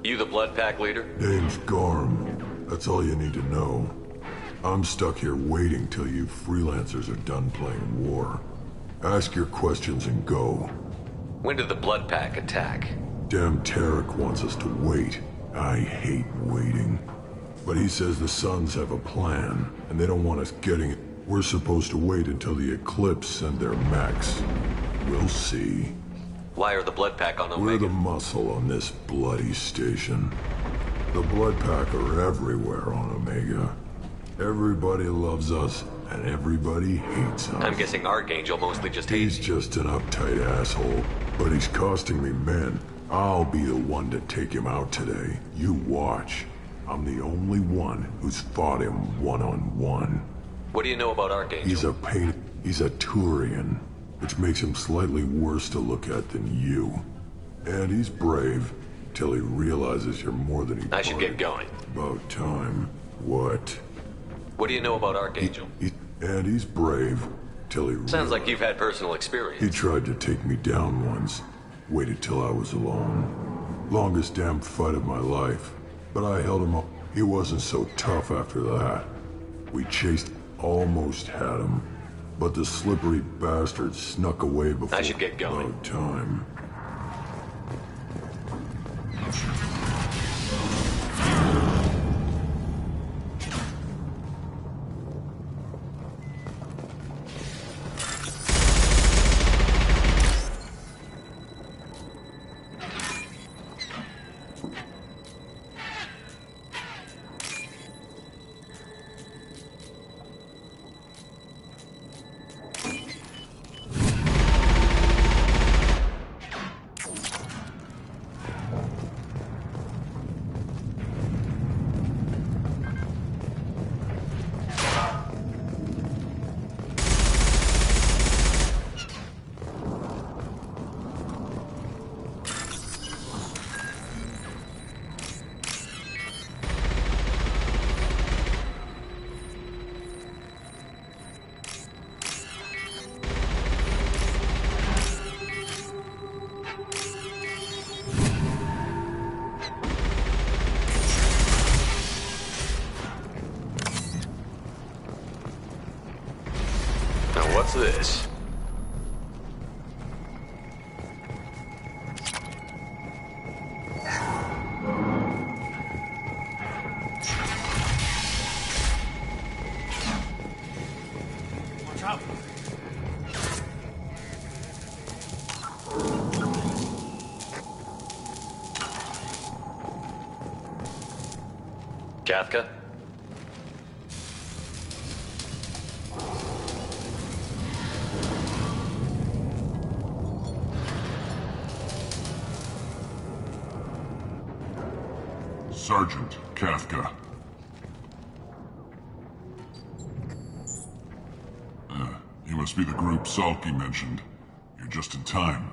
You the Blood Pack leader? Name's Garm. That's all you need to know. I'm stuck here waiting till you freelancers are done playing war. Ask your questions and go. When did the Blood Pack attack? Damn Tarek wants us to wait. I hate waiting. But he says the Suns have a plan, and they don't want us getting it. We're supposed to wait until the Eclipse send their mechs. We'll see. Why are the Blood Pack on Omega? We're the muscle on this bloody station. The Blood Pack are everywhere on Omega. Everybody loves us, and everybody hates us. I'm guessing Archangel mostly just hates He's just an uptight asshole, but he's costing me men. I'll be the one to take him out today. You watch. I'm the only one who's fought him one-on-one. What do you know about Archangel? He's a Turian, which makes him slightly worse to look at than you. And he's brave, till he realizes you're more than he I should get going. About time. What? What do you know about Archangel? And he's brave, till he Sounds like you've had personal experience. He tried to take me down once. Waited till I was alone. Longest damn fight of my life. But I held him up. He wasn't so tough after that. We chased, almost had him. But the slippery bastard snuck away before... I should get going. About time. What's this? Watch out. Kafka? Sergeant Kafka. You must be the group Salky mentioned. You're just in time.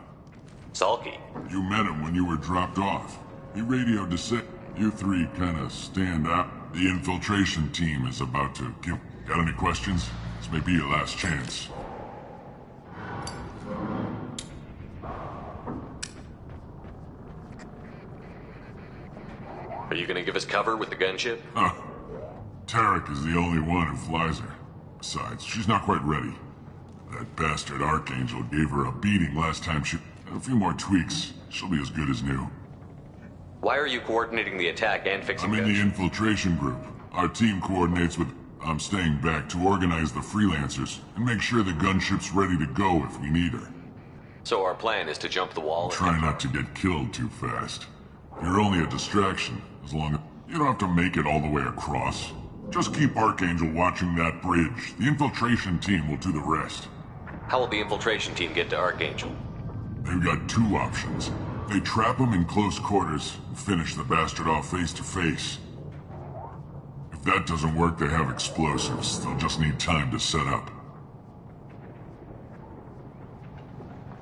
Salky? You met him when you were dropped off. He radioed to say you three kinda stand up. The infiltration team is about to give... Got any questions? This may be your last chance. Are you gonna give us cover with the gunship? Huh. Tarek is the only one who flies her. Besides, she's not quite ready. That bastard Archangel gave her a beating last time she... A few more tweaks, she'll be as good as new. Why are you coordinating the attack and fixing I'm in the infiltration group. Our team coordinates with... I'm staying back to organize the freelancers and make sure the gunship's ready to go if we need her. So our plan is to jump the wall? Try not to get killed too fast. You're only a distraction, as long as... You don't have to make it all the way across. Just keep Archangel watching that bridge. The infiltration team will do the rest. How will the infiltration team get to Archangel? They've got two options. They trap him in close quarters and finish the bastard off face to face. If that doesn't work, they have explosives. They'll just need time to set up.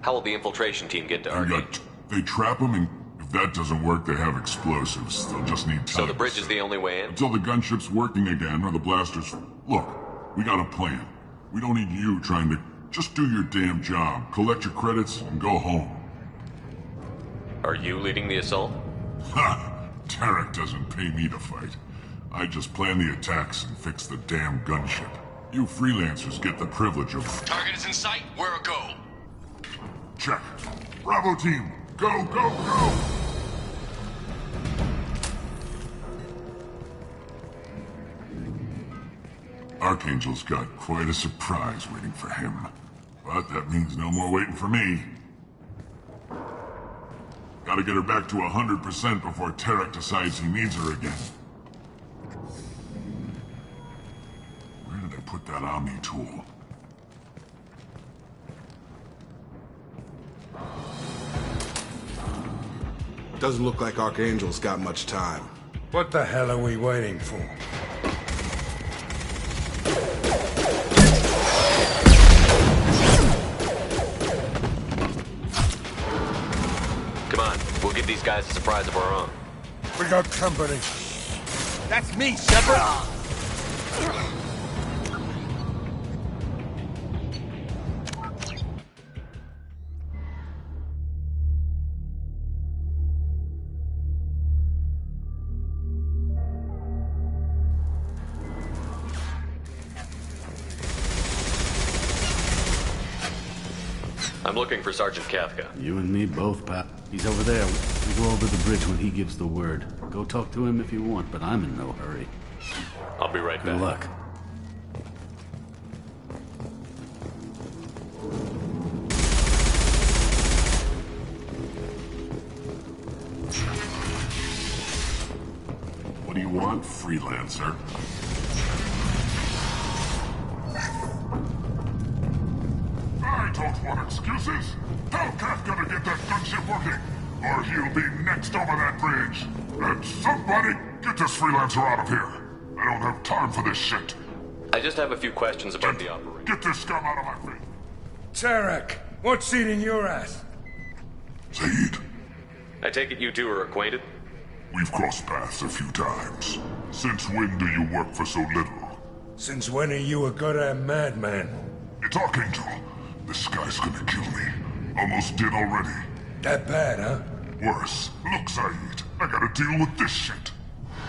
How will the infiltration team get to Archangel? They trap him in... If that doesn't work, they have explosives. They'll just need time. So the bridge is the only way in? Until the gunship's working again or the blasters... Look, we got a plan. We don't need you trying to... Just do your damn job. Collect your credits and go home. Are you leading the assault? Ha! Tarek doesn't pay me to fight. I just plan the attacks and fix the damn gunship. You freelancers get the privilege of... Target is in sight. Where a go? Check. Bravo team, go, go, go! Archangel's got quite a surprise waiting for him. But that means no more waiting for me. Gotta get her back to 100% before Tarek decides he needs her again. Where did I put that Omni tool? Doesn't look like Archangel's got much time. What the hell are we waiting for? Come on, we'll give these guys a surprise of our own. We got company. That's me, Shepard. I'm looking for Sergeant Kafka. You and me both, Pat. He's over there. We go over the bridge when he gives the word. Go talk to him if you want, but I'm in no hurry. I'll be right back. Good luck. What do you want, freelancer? I don't want excuses. Tell Kafka to get that gunship working, or he'll be next over that bridge. And somebody, get this freelancer out of here. I don't have time for this shit. I just have a few questions about the operation. Get this scum out of my face. Tarek, what's eating your ass? Zaid, I take it you two are acquainted? we've crossed paths a few times. Since when do you work for so little? Since when are you a goddamn madman? It's Archangel. This guy's gonna kill me. Almost did already. That bad, huh? Worse. Look, Saeed, I gotta deal with this shit.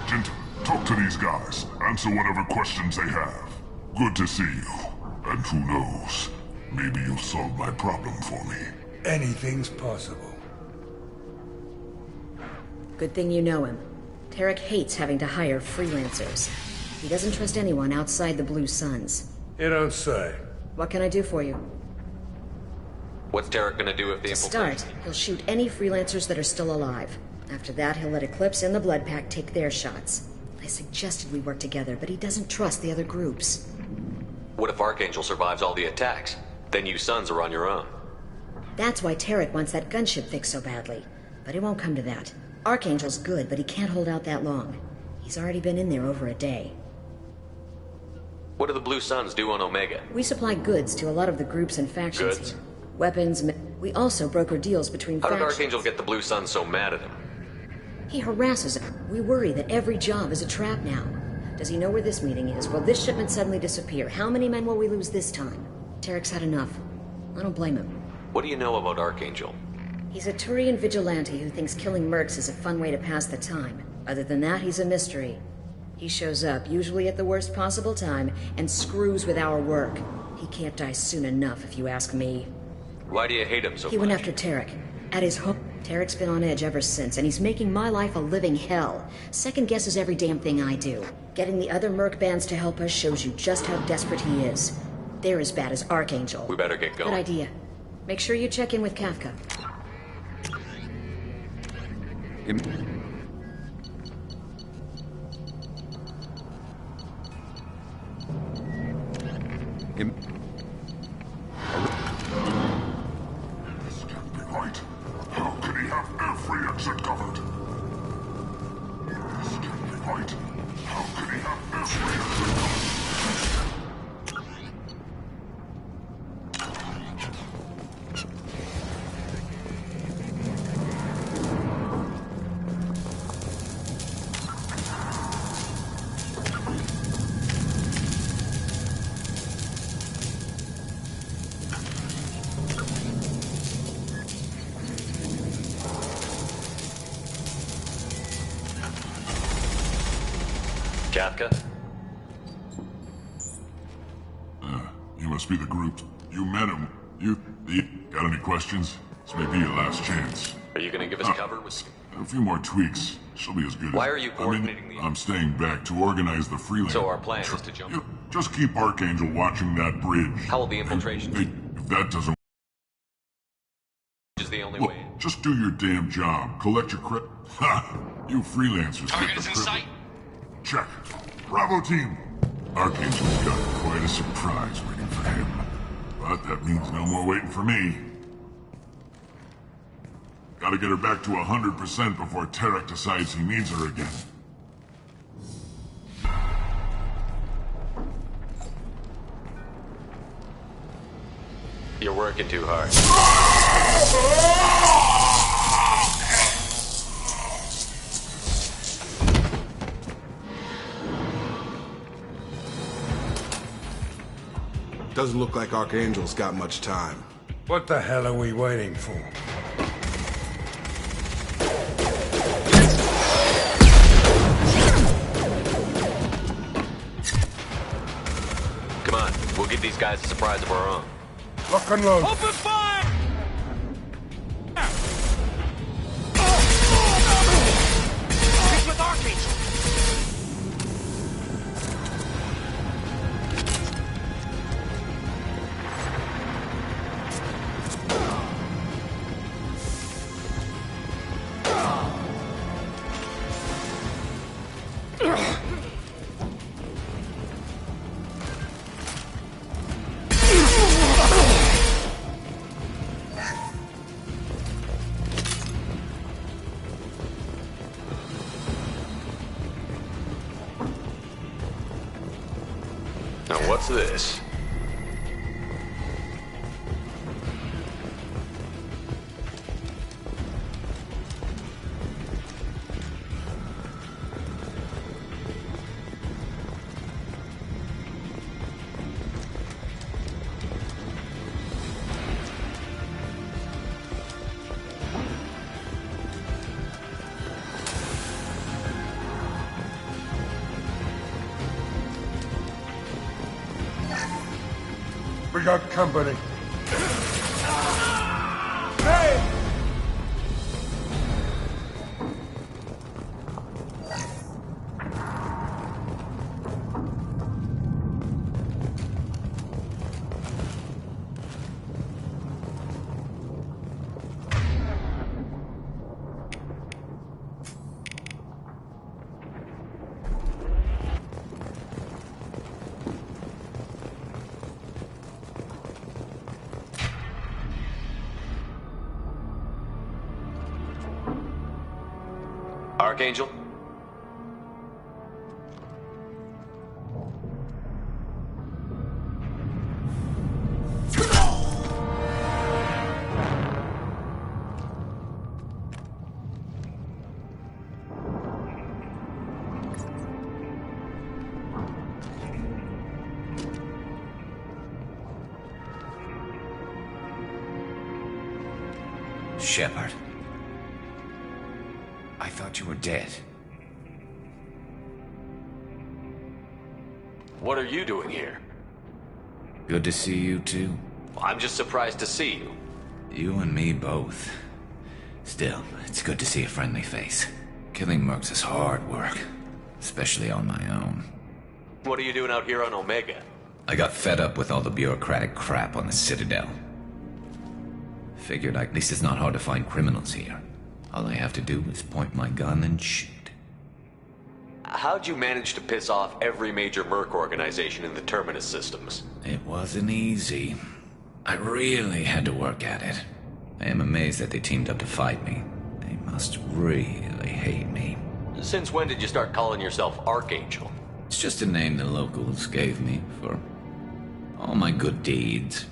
Jinta, talk to these guys. Answer whatever questions they have. Good to see you. And who knows, maybe you'll solve my problem for me. Anything's possible. Good thing you know him. Tarek hates having to hire freelancers. He doesn't trust anyone outside the Blue Suns. You don't say. What can I do for you? What's Tarek gonna do if the To start, he'll shoot any freelancers that are still alive. After that, he'll let Eclipse and the Blood Pack take their shots. I suggested we work together, but he doesn't trust the other groups. What if Archangel survives all the attacks? Then you Sons are on your own. That's why Tarek wants that gunship fixed so badly. But it won't come to that. Archangel's good, but he can't hold out that long. He's already been in there over a day. What do the Blue Suns do on Omega? We supply goods to a lot of the groups and factions Goods? here. Weapons, we also broker deals between How did factions. Archangel get the Blue Suns so mad at him? He harasses him. We worry that every job is a trap now. Does he know where this meeting is? Will this shipment suddenly disappear? How many men will we lose this time? Tarek's had enough. I don't blame him. What do you know about Archangel? He's a Turian vigilante who thinks killing mercs is a fun way to pass the time. Other than that, he's a mystery. He shows up, usually at the worst possible time, and screws with our work. He can't die soon enough, if you ask me. Why do you hate him so He much? went after Tarek. At his home, Tarek's been on edge ever since, and he's making my life a living hell. Second guesses every damn thing I do. Getting the other merc bands to help us shows you just how desperate he is. They're as bad as Archangel. We better get going. Good idea. Make sure you check in with Kafka. This can't be right. How could he have Kafka? You must be the group. You met him. You got any questions? This may be your last chance. Are you gonna give us cover? A few more tweaks. She'll be as good Why as... are you coordinating I'm staying back to organize the freelance. So our plan is to jump... Just keep Archangel watching that bridge. How will the infiltration... If that doesn't... is the only Look, way. just do your damn job. Collect your credit. Ha! You freelancers Target get is the in privilege. sight. Check. Bravo team. Archangel's got quite a surprise waiting for him. But that means no more waiting for me. Gotta get her back to 100% before Tarek decides he needs her again. You're working too hard. Doesn't look like Archangel's got much time. What the hell are we waiting for? Come on, we'll give these guys a surprise of our own. Lock and load. Open fire! He's with Archangel. Now what's this? We got company. Archangel? Shepard. I thought you were dead. What are you doing here? Good to see you too. I'm just surprised to see you. You and me both. Still, it's good to see a friendly face. Killing mercs is hard work, especially on my own. What are you doing out here on Omega? I got fed up with all the bureaucratic crap on the Citadel. Figured at least it's not hard to find criminals here. All I have to do is point my gun and shoot. How'd you manage to piss off every major merc organization in the Terminus systems? It wasn't easy. I really had to work at it. I am amazed that they teamed up to fight me. They must really hate me. Since when did you start calling yourself Archangel? It's just a name the locals gave me for all my good deeds.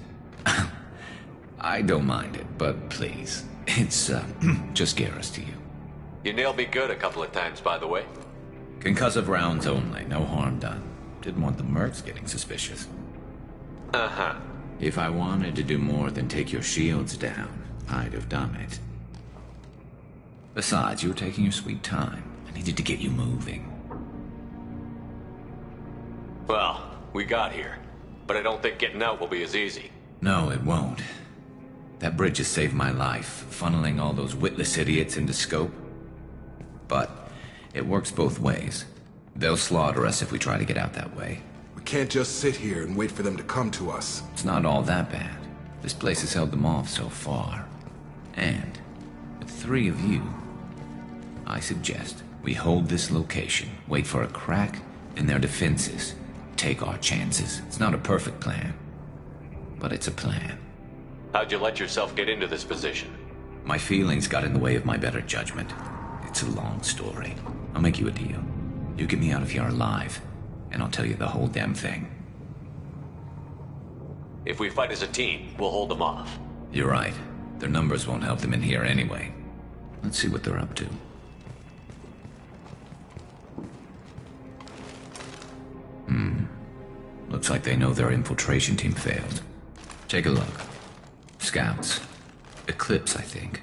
I don't mind it, but please, it's just Garrus to you. You nailed me good a couple of times, by the way. Concussive rounds only, no harm done. Didn't want the mercs getting suspicious. Uh-huh. If I wanted to do more than take your shields down, I'd have done it. Besides, you were taking your sweet time. I needed to get you moving. We got here, but I don't think getting out will be as easy. No, it won't. That bridge has saved my life, funneling all those witless idiots into scope. But it works both ways. They'll slaughter us if we try to get out that way. We can't just sit here and wait for them to come to us. It's not all that bad. This place has held them off so far. And with 3 of you, I suggest we hold this location, wait for a crack in their defenses, take our chances. It's not a perfect plan, but it's a plan. How'd you let yourself get into this position? My feelings got in the way of my better judgment. It's a long story. I'll make you a deal. You get me out of here alive, and I'll tell you the whole damn thing. If we fight as a team, we'll hold them off. You're right. Their numbers won't help them in here anyway. Let's see what they're up to. Looks like they know their infiltration team failed. Take a look. Scouts. Eclipse, I think.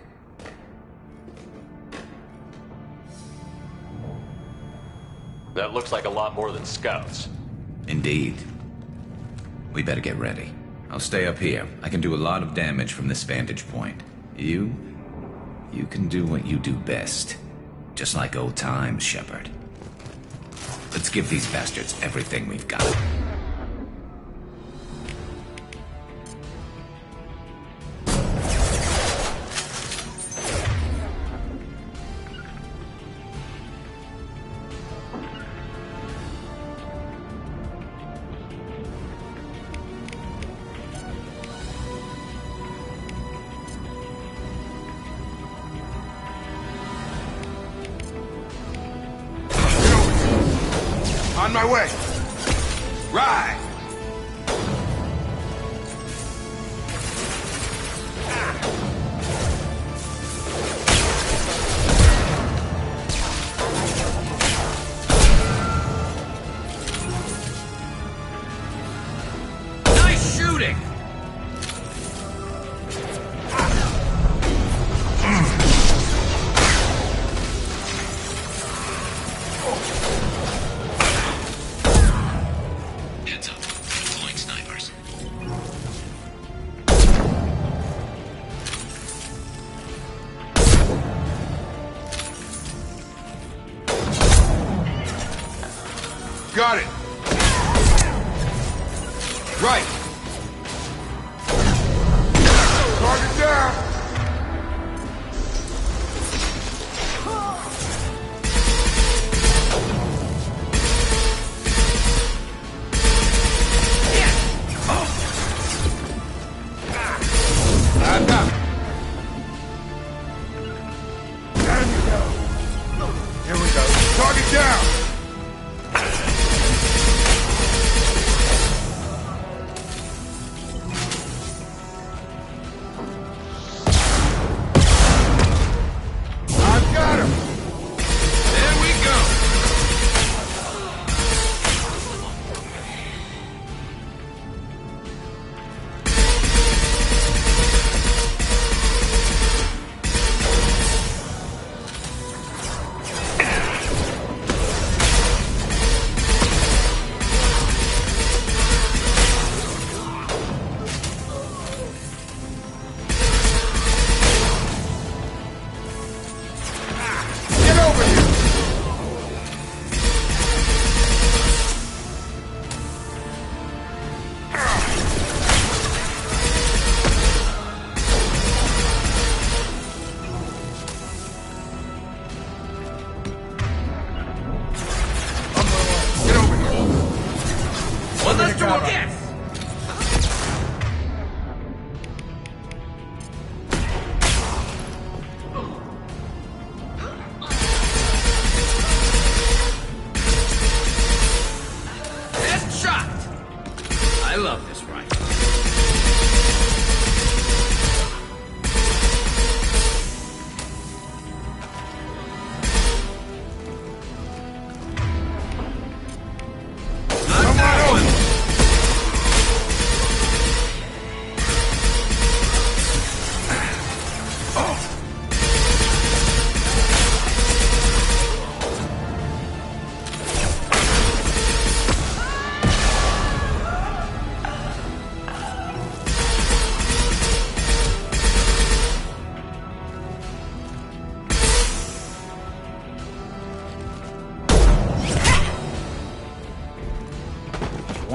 That looks like a lot more than scouts. Indeed. We better get ready. I'll stay up here. I can do a lot of damage from this vantage point. You can do what you do best. Just like old times, Shepard. Let's give these bastards everything we've got. On my way. Ride. Nice shooting! Heads up. Deploying snipers. Got it. Right. Target down. I'm down. Down you go. Here we go. Target down. I've got him. There we go.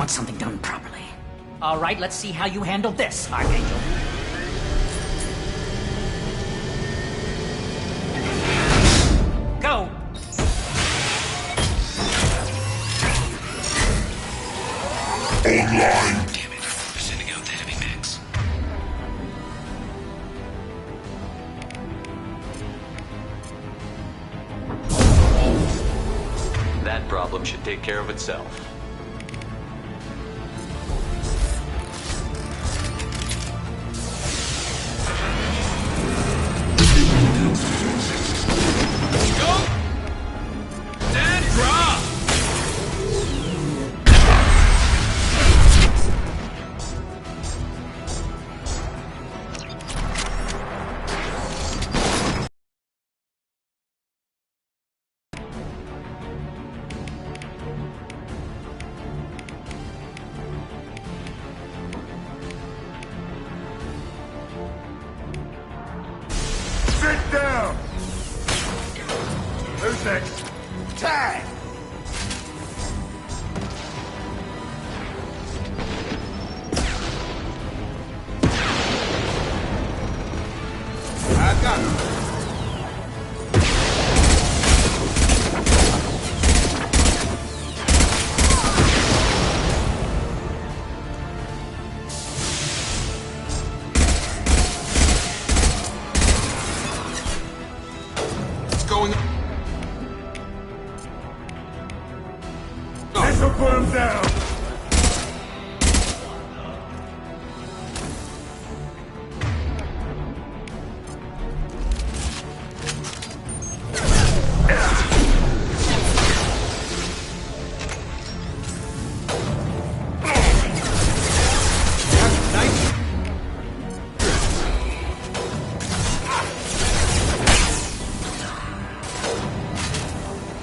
want something done properly. All right, let's see how you handle this, Archangel. Go! Online! Damn it. We're sending out the heavy mix. That problem should take care of itself. Sit down! Who's next? Tag! I got him. Going on? This'll put him down!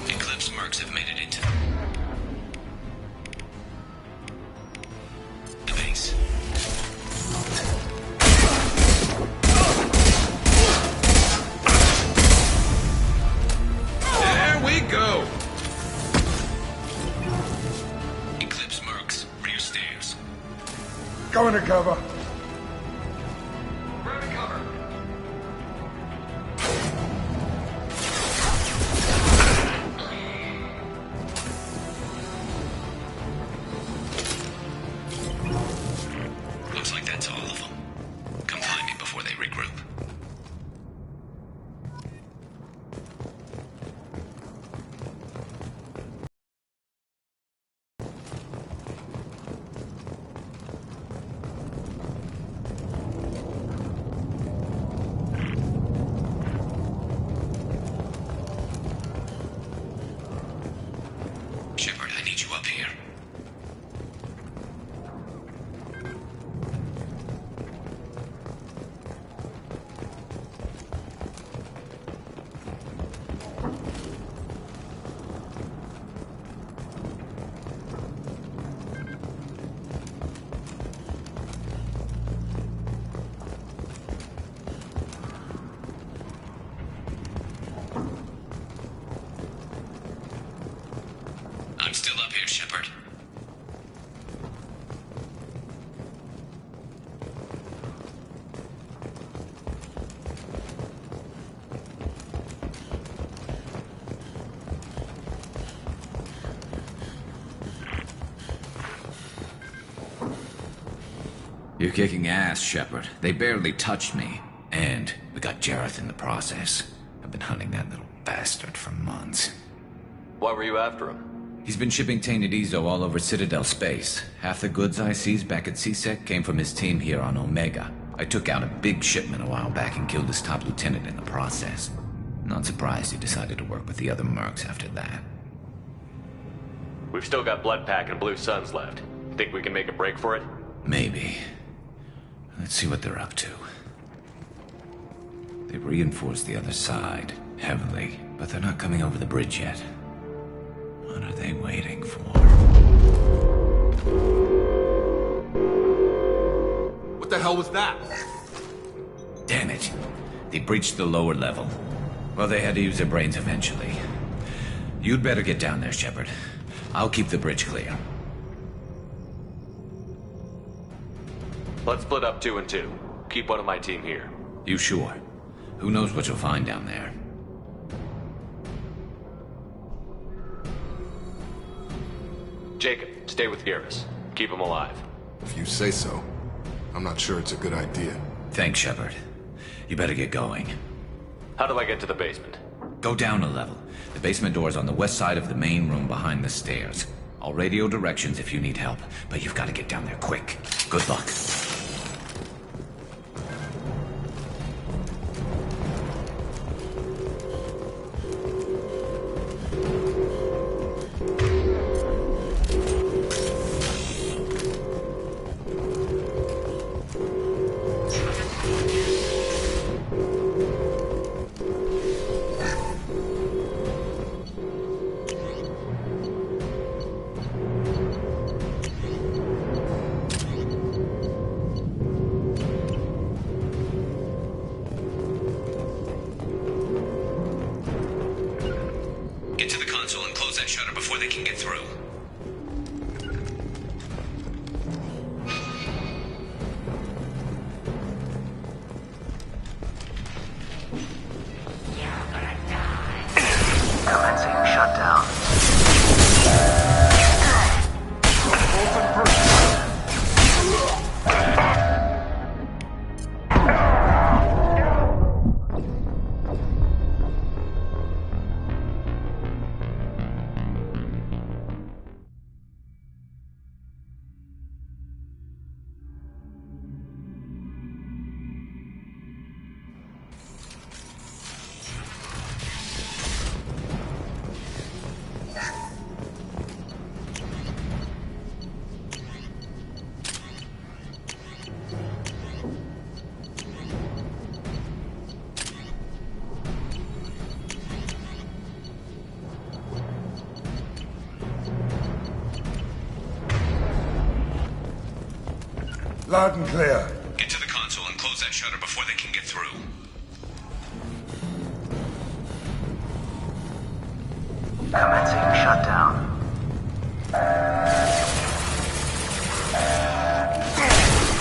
Eclipse mercs have made it into the base. There we go! Eclipse mercs, rear stairs. Go into cover. Looks like that's all of them. Come find me before they regroup. Shepard, I need you up here. I'm still up here, Shepard. You're kicking ass, Shepard. They barely touched me. And we got Jareth in the process. I've been hunting that little bastard for months. Why were you after him? He's been shipping tainted Ezo all over Citadel space. Half the goods I seized back at CSEC came from his team here on Omega. I took out a big shipment a while back and killed his top lieutenant in the process. Not surprised he decided to work with the other mercs after that. We've still got Blood Pack and Blue Suns left. Think we can make a break for it? Maybe. Let's see what they're up to. They've reinforced the other side, heavily, but they're not coming over the bridge yet. What are they waiting for? What the hell was that? Damn it. They breached the lower level. Well, they had to use their brains eventually. You'd better get down there, Shepard. I'll keep the bridge clear. Let's split up 2 and 2. Keep one of my team here. You sure? Who knows what you'll find down there? Jacob, stay with Garrus. Keep him alive. If you say so. I'm not sure it's a good idea. Thanks, Shepard. You better get going. How do I get to the basement? Go down a level. The basement door is on the west side of the main room behind the stairs. I'll radio directions if you need help, but you've got to get down there quick. Good luck. Get to the console and close that shutter before they can get through. Commencing shutdown. Loud and clear. Get to the console and close that shutter before they can get through. Commencing shutdown.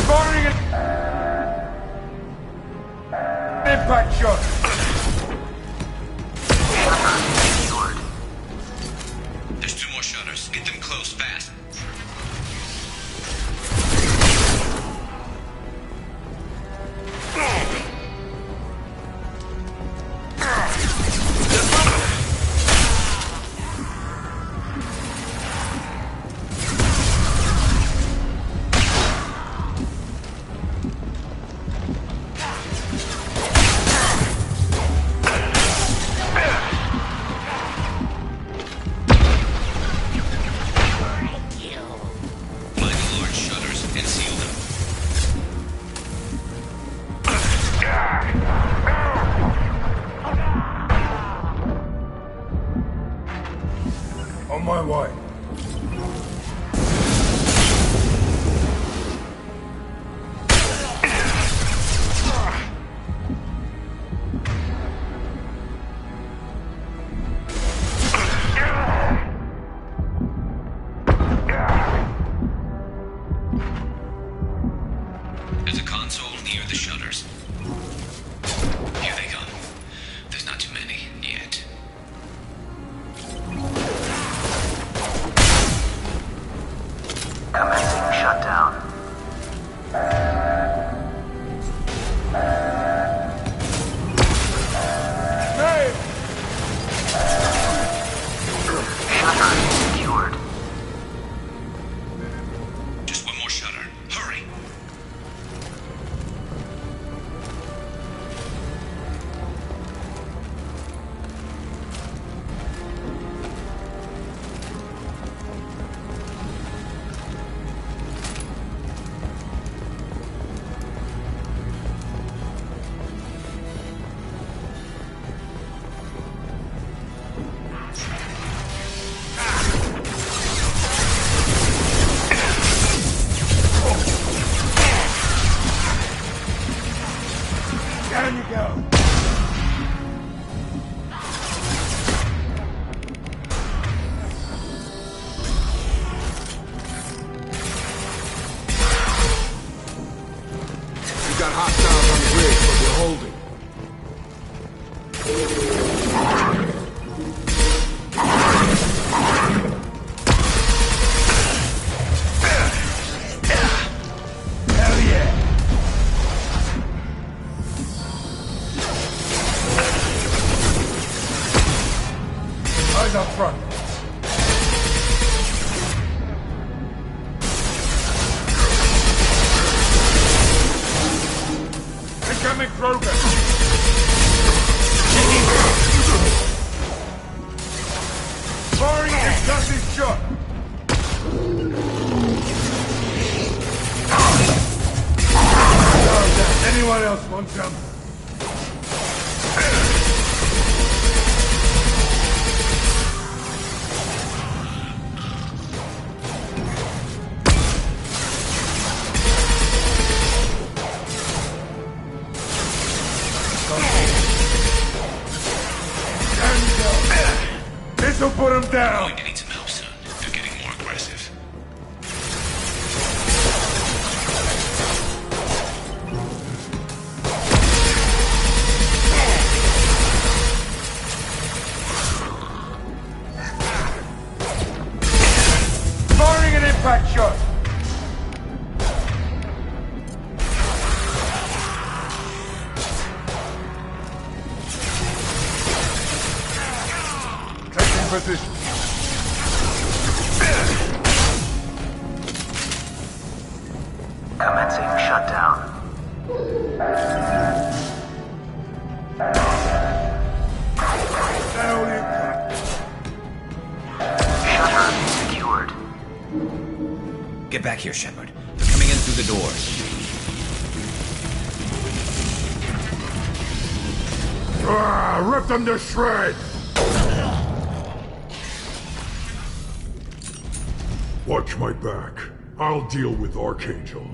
Firing it! Impact shot! There's 2 more shutters. Get them closed fast. On my way. There's a console near the shutters. Here they come. There's not too many yet. Commencing shutdown. Hey! Shutter secured. Just one more shutter. Hurry! Down you go. up front. Incoming Krogan! Firing at Gussie's shot! Anyone else want some? This'll put him down! Going to need some help soon. They're getting more aggressive. Firing an impact shot! Taking position. Commencing shutdown. Shutter secured. Get back here, Shepard. They're coming in through the doors. Rip them to shreds! Watch my back. I'll deal with Archangel.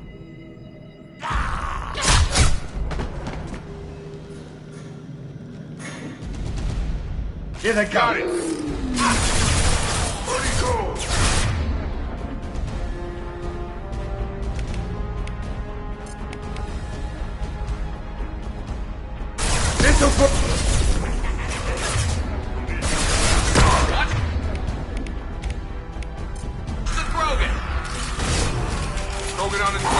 Here they got it! Where'd he go? This'll put... The Krogan! Krogan on its way.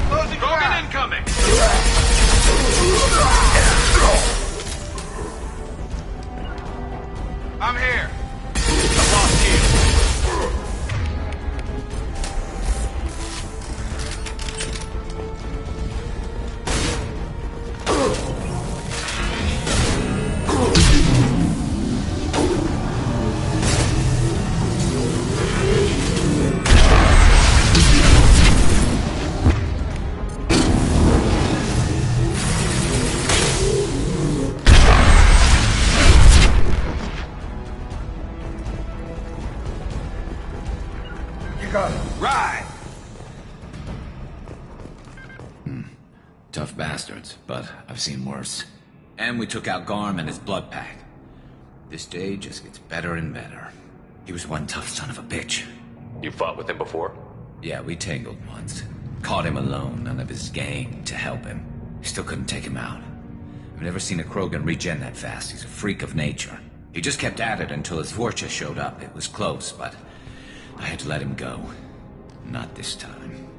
Closing Krogan incoming! I'm here. I've lost you. You got it. Right! Tough bastards, but I've seen worse. And we took out Garm and his blood pack. This day just gets better and better. He was one tough son of a bitch. You fought with him before? Yeah, we tangled once. Caught him alone, none of his gang to help him. Still couldn't take him out. I've never seen a Krogan regen that fast. He's a freak of nature. He just kept at it until his Vorcha showed up. It was close, but I had to let him go. Not this time.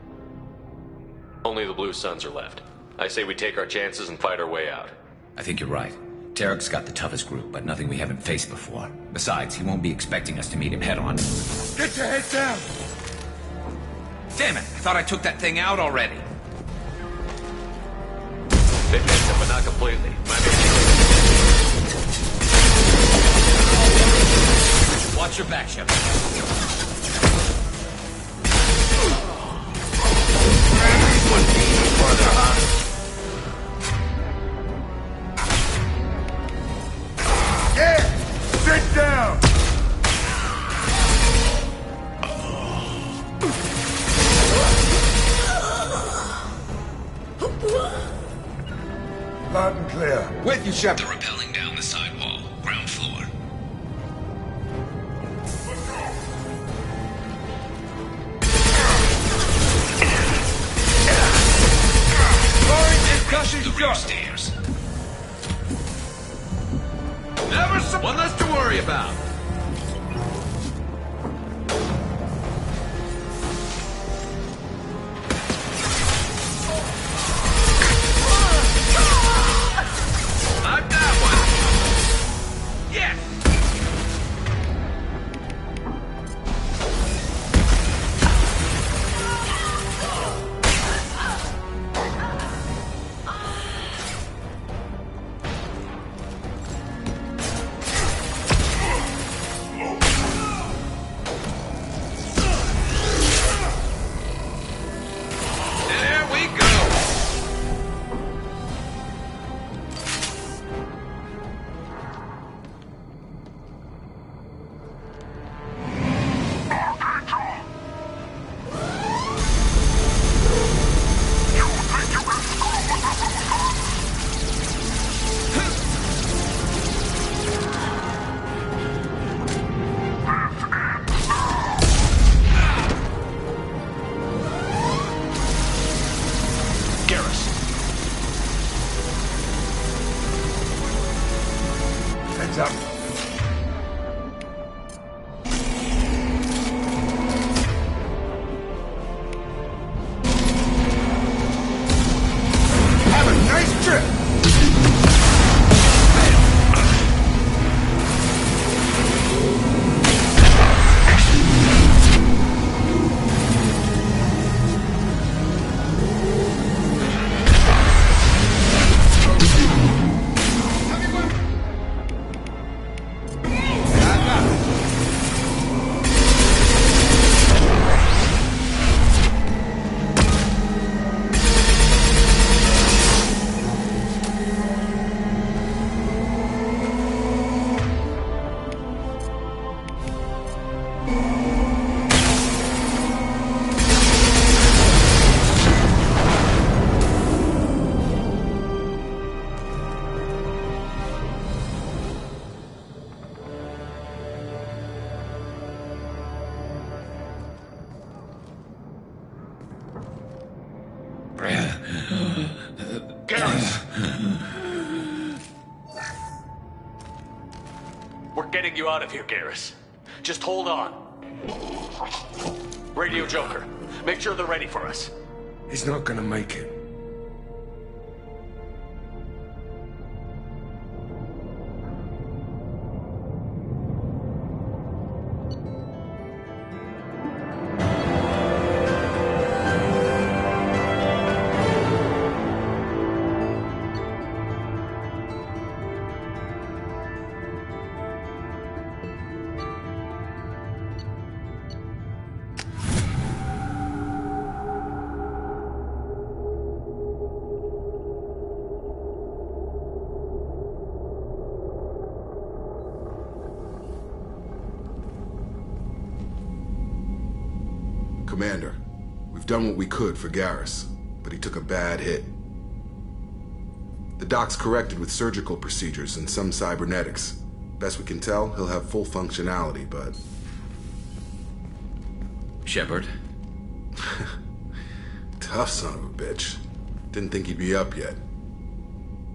Only the Blue Suns are left. I say we take our chances and fight our way out. I think you're right. Tarek's got the toughest group, but nothing we haven't faced before. Besides, he won't be expecting us to meet him head-on. Get your head down! Damn it! I thought I took that thing out already. They missed him, but not completely. Watch your back, Shepard. Yeah! Sit down! Loud and clear. With you, Shepard. They're rappelling down the side wall. Ground floor. The rear stairs. One less to worry about. get you out of here, Garrus. Just hold on. Radio Joker, make sure they're ready for us. He's not gonna make it. Commander, we've done what we could for Garrus, but he took a bad hit. The doc's corrected with surgical procedures and some cybernetics. Best we can tell, he'll have full functionality, but... Shepard? Tough son of a bitch. Didn't think he'd be up yet.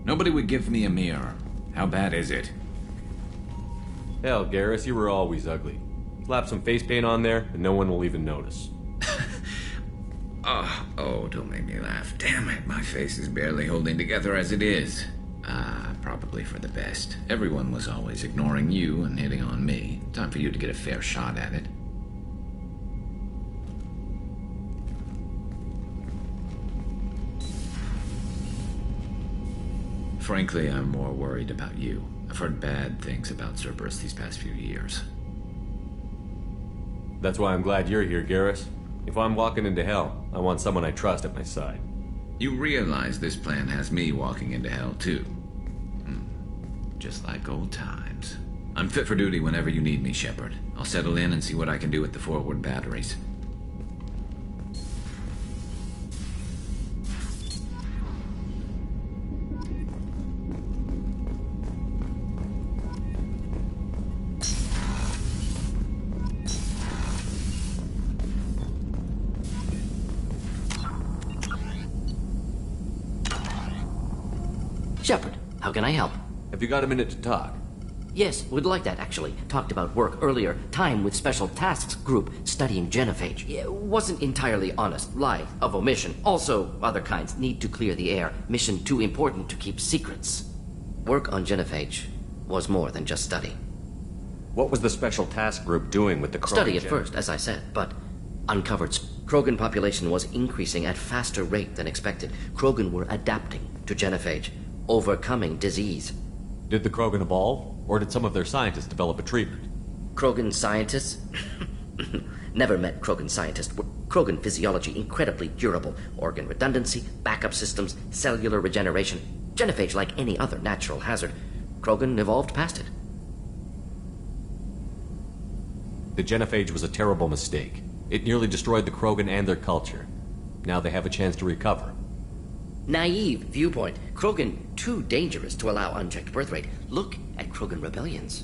Nobody would give me a mirror. How bad is it? Hell, Garrus, you were always ugly. Slap some face paint on there, and no one will even notice. Oh, don't make me laugh. Damn it, my face is barely holding together as it is. Probably for the best. Everyone was always ignoring you and hitting on me. Time for you to get a fair shot at it. Frankly, I'm more worried about you. I've heard bad things about Cerberus these past few years. That's why I'm glad you're here, Garrus. If I'm walking into hell, I want someone I trust at my side. You realize this plan has me walking into hell, too. Just like old times. I'm fit for duty whenever you need me, Shepard. I'll settle in and see what I can do with the forward batteries. Shepard, how can I help? Have you got a minute to talk? Yes, would like that, actually. Talked about work earlier. Time with Special Tasks Group studying genophage. Wasn't entirely honest. Lie of omission. Also, other kinds. Need to clear the air. Mission too important to keep secrets. Work on genophage was more than just study. What was the Special Task Group doing with the Krogan? Study at first, as I said, but uncovered. Krogan population was increasing at faster rate than expected. Krogan were adapting to genophage, overcoming disease. Did the Krogan evolve, or did some of their scientists develop a treatment? Krogan scientists? Never met Krogan scientists. Krogan physiology incredibly durable. Organ redundancy, backup systems, cellular regeneration. Genophage like any other natural hazard. Krogan evolved past it. The genophage was a terrible mistake. It nearly destroyed the Krogan and their culture. Now they have a chance to recover. Naive viewpoint. Krogan too dangerous to allow unchecked birth rate. Look at Krogan rebellions.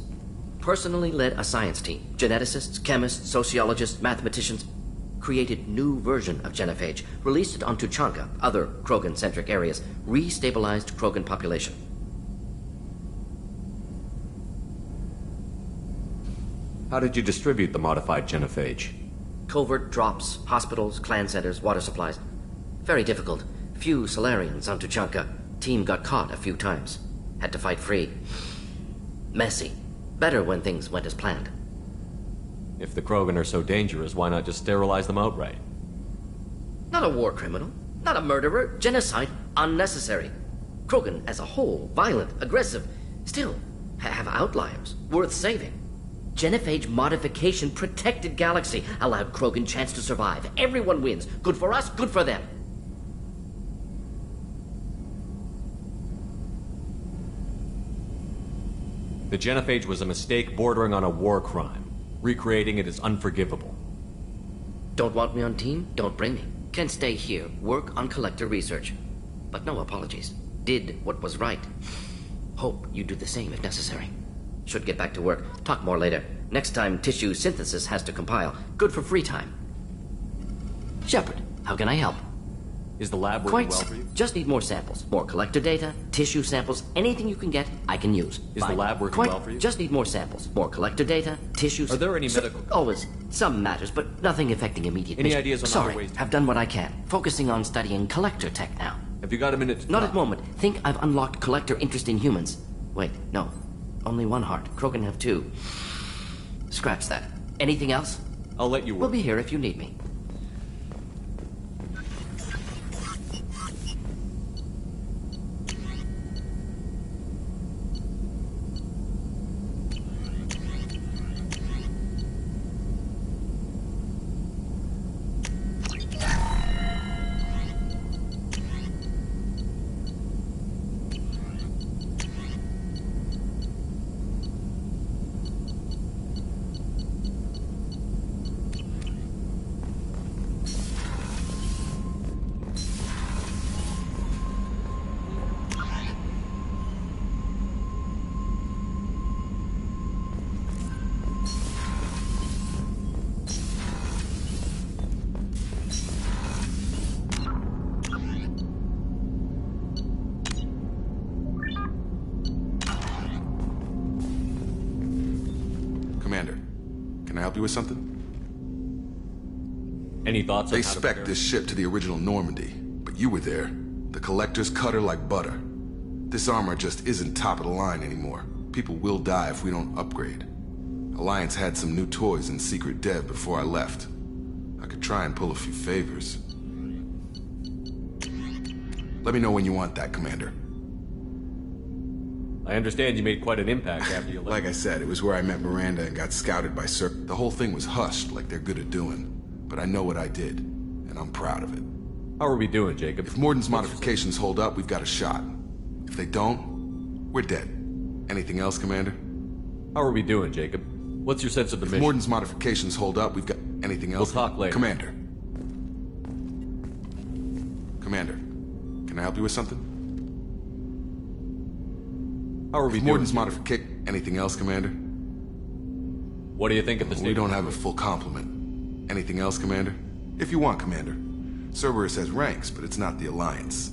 Personally led a science team. Geneticists, chemists, sociologists, mathematicians. Created new version of genophage. Released it on Tuchanka, other Krogan-centric areas. Restabilized Krogan population. How did you distribute the modified genophage? Covert drops, hospitals, clan centers, water supplies. Very difficult. Few Solarians on Tuchanka. Team got caught a few times. Had to fight free. Messy. Better when things went as planned. If the Krogan are so dangerous, why not just sterilize them outright? Not a war criminal. Not a murderer. Genocide. Unnecessary. Krogan as a whole. Violent. Aggressive. Still, have outliers. Worth saving. Genophage modification protected galaxy. Allowed Krogan chance to survive. Everyone wins. Good for us, good for them. The genophage was a mistake bordering on a war crime. Recreating it is unforgivable. Don't want me on team? Don't bring me. Can stay here, work on collector research. But no apologies. Did what was right. Hope you do the same if necessary. Should get back to work. Talk more later. Next time tissue synthesis has to compile. Good for free time. Shepard, how can I help? Is the lab working Quite well for you? Just need more samples. More collector data, tissue samples, anything you can get, I can use. Is the lab working well for you? Just need more samples. More collector data, tissues. Are there any medical... Always. Some matters, but nothing affecting immediate Any mission. ideas on Sorry, other ways to... have done what I can. Focusing on studying collector tech now. Have you got a minute to Not talk? at the moment. Think I've unlocked collector interest in humans. Wait, no. Only one heart. Krogan have two. Scratch that. Anything else? I'll let you work. We'll be here if you need me. Commander, can I help you with something? Any thoughts on They how to spec'd prepare? this ship to the original Normandy, but you were there. The Collectors cut her like butter. This armor just isn't top of the line anymore. People will die if we don't upgrade. Alliance had some new toys in secret dev before I left. I could try and pull a few favors. Let me know when you want that, Commander. I understand you made quite an impact after you left. Like I said, it was where I met Miranda and got scouted by Sir. The whole thing was hushed like they're good at doing. But I know what I did, and I'm proud of it. How are we doing, Jacob? If Morden's modifications hold up, we've got a shot. If they don't, we're dead. Anything else, Commander? How are we doing, Jacob? What's your sense of the If mission? Morden's modifications hold up, we've got... Anything else? We'll talk later. Commander. Commander, can I help you with something? How are we if doing? Morden's modification... Anything else, Commander? What do you think of the state? We don't have a full complement. Anything else, Commander? If you want, Commander. Cerberus has ranks, but it's not the Alliance.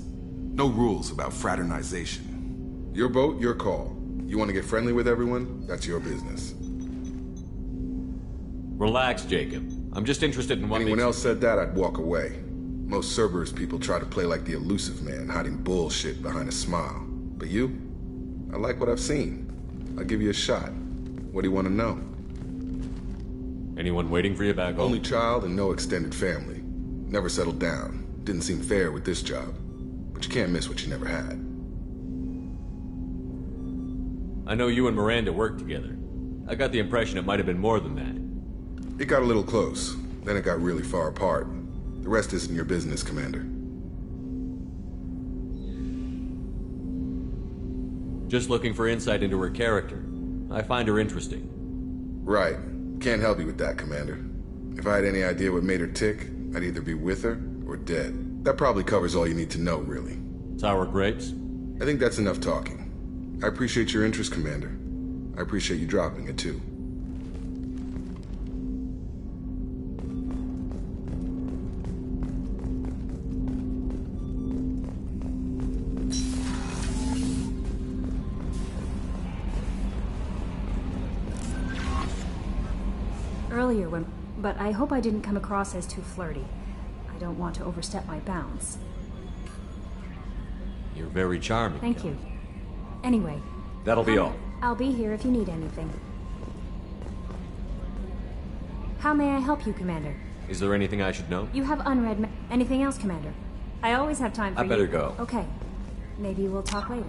No rules about fraternization. Your boat, your call. You want to get friendly with everyone? That's your business. Relax, Jacob. I'm just interested in what Anyone else said that, I'd walk away. Most Cerberus people try to play like the elusive man, hiding bullshit behind a smile. But you? I like what I've seen. I'll give you a shot. What do you want to know? Anyone waiting for you back home? Only child and no extended family. Never settled down. Didn't seem fair with this job. But you can't miss what you never had. I know you and Miranda worked together. I got the impression it might have been more than that. It got a little close. Then it got really far apart. The rest isn't your business, Commander. Just looking for insight into her character. I find her interesting. Right. Can't help you with that, Commander. If I had any idea what made her tick, I'd either be with her or dead. That probably covers all you need to know, really. Sour grapes? I think that's enough talking. I appreciate your interest, Commander. I appreciate you dropping it, too. Earlier when... But I hope I didn't come across as too flirty. I don't want to overstep my bounds. You're very charming. Thank you. Anyway. That'll be all. I'll be here if you need anything. How may I help you, Commander? Is there anything I should know? You have unread anything else, Commander? I always have time for you. I better go. Okay. Maybe we'll talk later.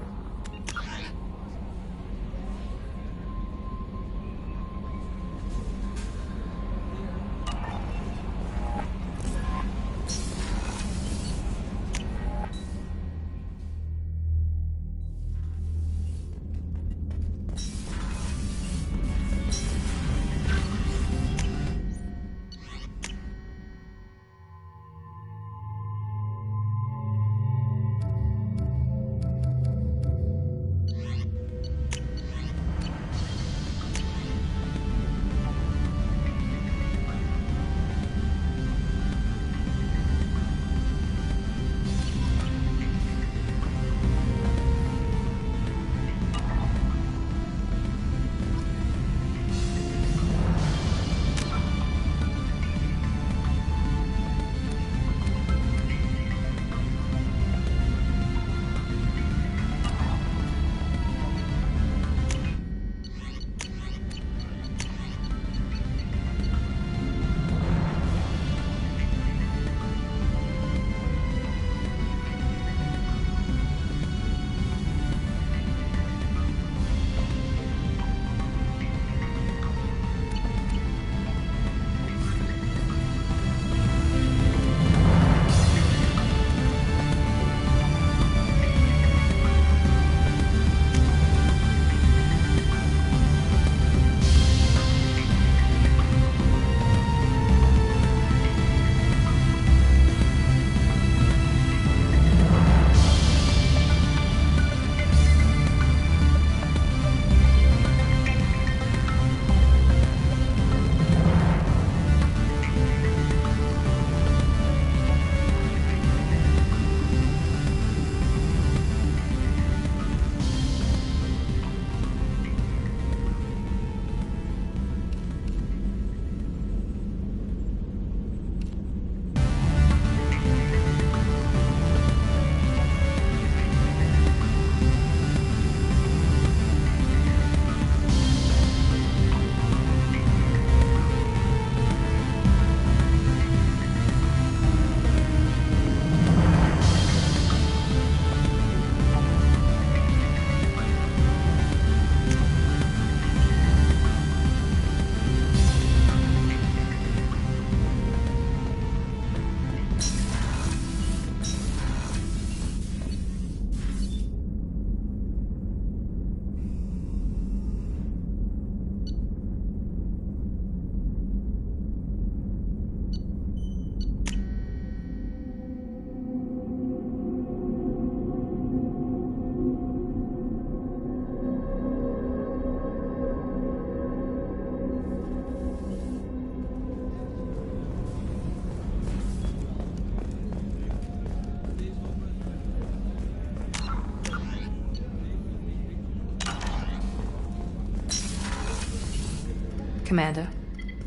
Commander,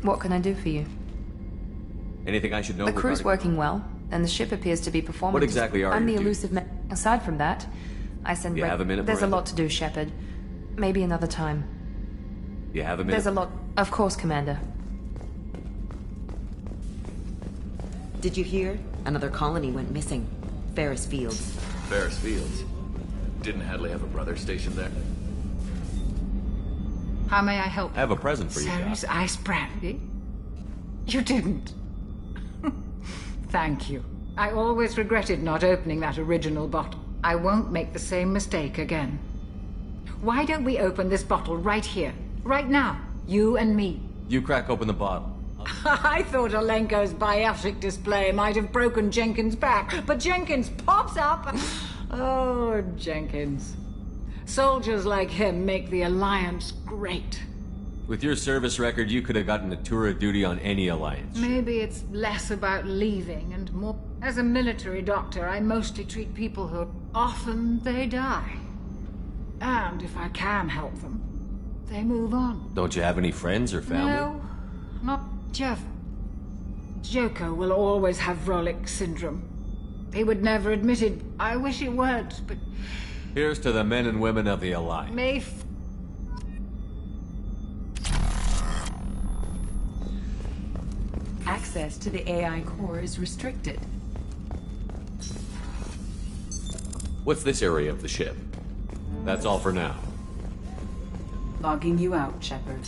what can I do for you? Anything I should know The crew's regarding- working well, and the ship appears to be performing. What exactly are I'm the your elusive man. Aside from that, I send. You have a minute, There's a Miranda? lot to do, Shepard. Maybe another time. You have a minute? There's a lot. Of course, Commander. Did you hear? Another colony went missing. Ferris Fields. Ferris Fields? Didn't Hadley have a brother stationed there? How may I help? I have a present for you, Doc. Sarah's ice brandy? You didn't. Thank you. I always regretted not opening that original bottle. I won't make the same mistake again. Why don't we open this bottle right here, right now? You and me. You crack open the bottle. I thought Alenko's biotic display might have broken Jenkins' back, but Jenkins pops up. Oh, Jenkins. Soldiers like him make the Alliance great. With your service record, you could have gotten a tour of duty on any alliance. Maybe it's less about leaving and more... As a military doctor, I mostly treat people who often they die. And if I can help them, they move on. Don't you have any friends or family? No, not Jeff. Joko will always have Vrolik syndrome. He would never admit it. I wish it weren't, but... Here's to the men and women of the Alliance. Access to the AI core is restricted. What's this area of the ship? That's all for now. Logging you out, Shepard.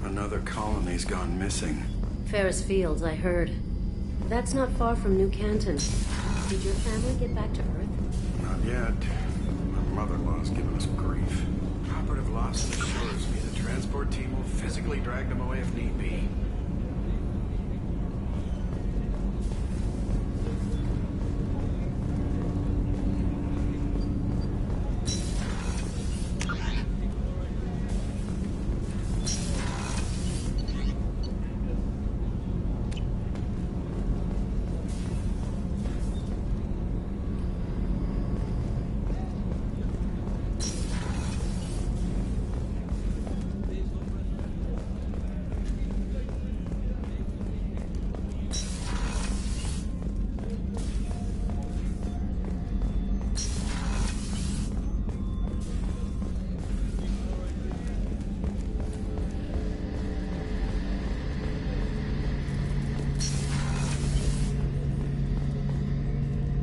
Another colony's gone missing. Ferris Fields, I heard. That's not far from New Canton. Did your family get back to Earth? Not yet. My mother-in-law's giving us grief. Operative lost the shores. Me and the transport team will physically drag them away if need be.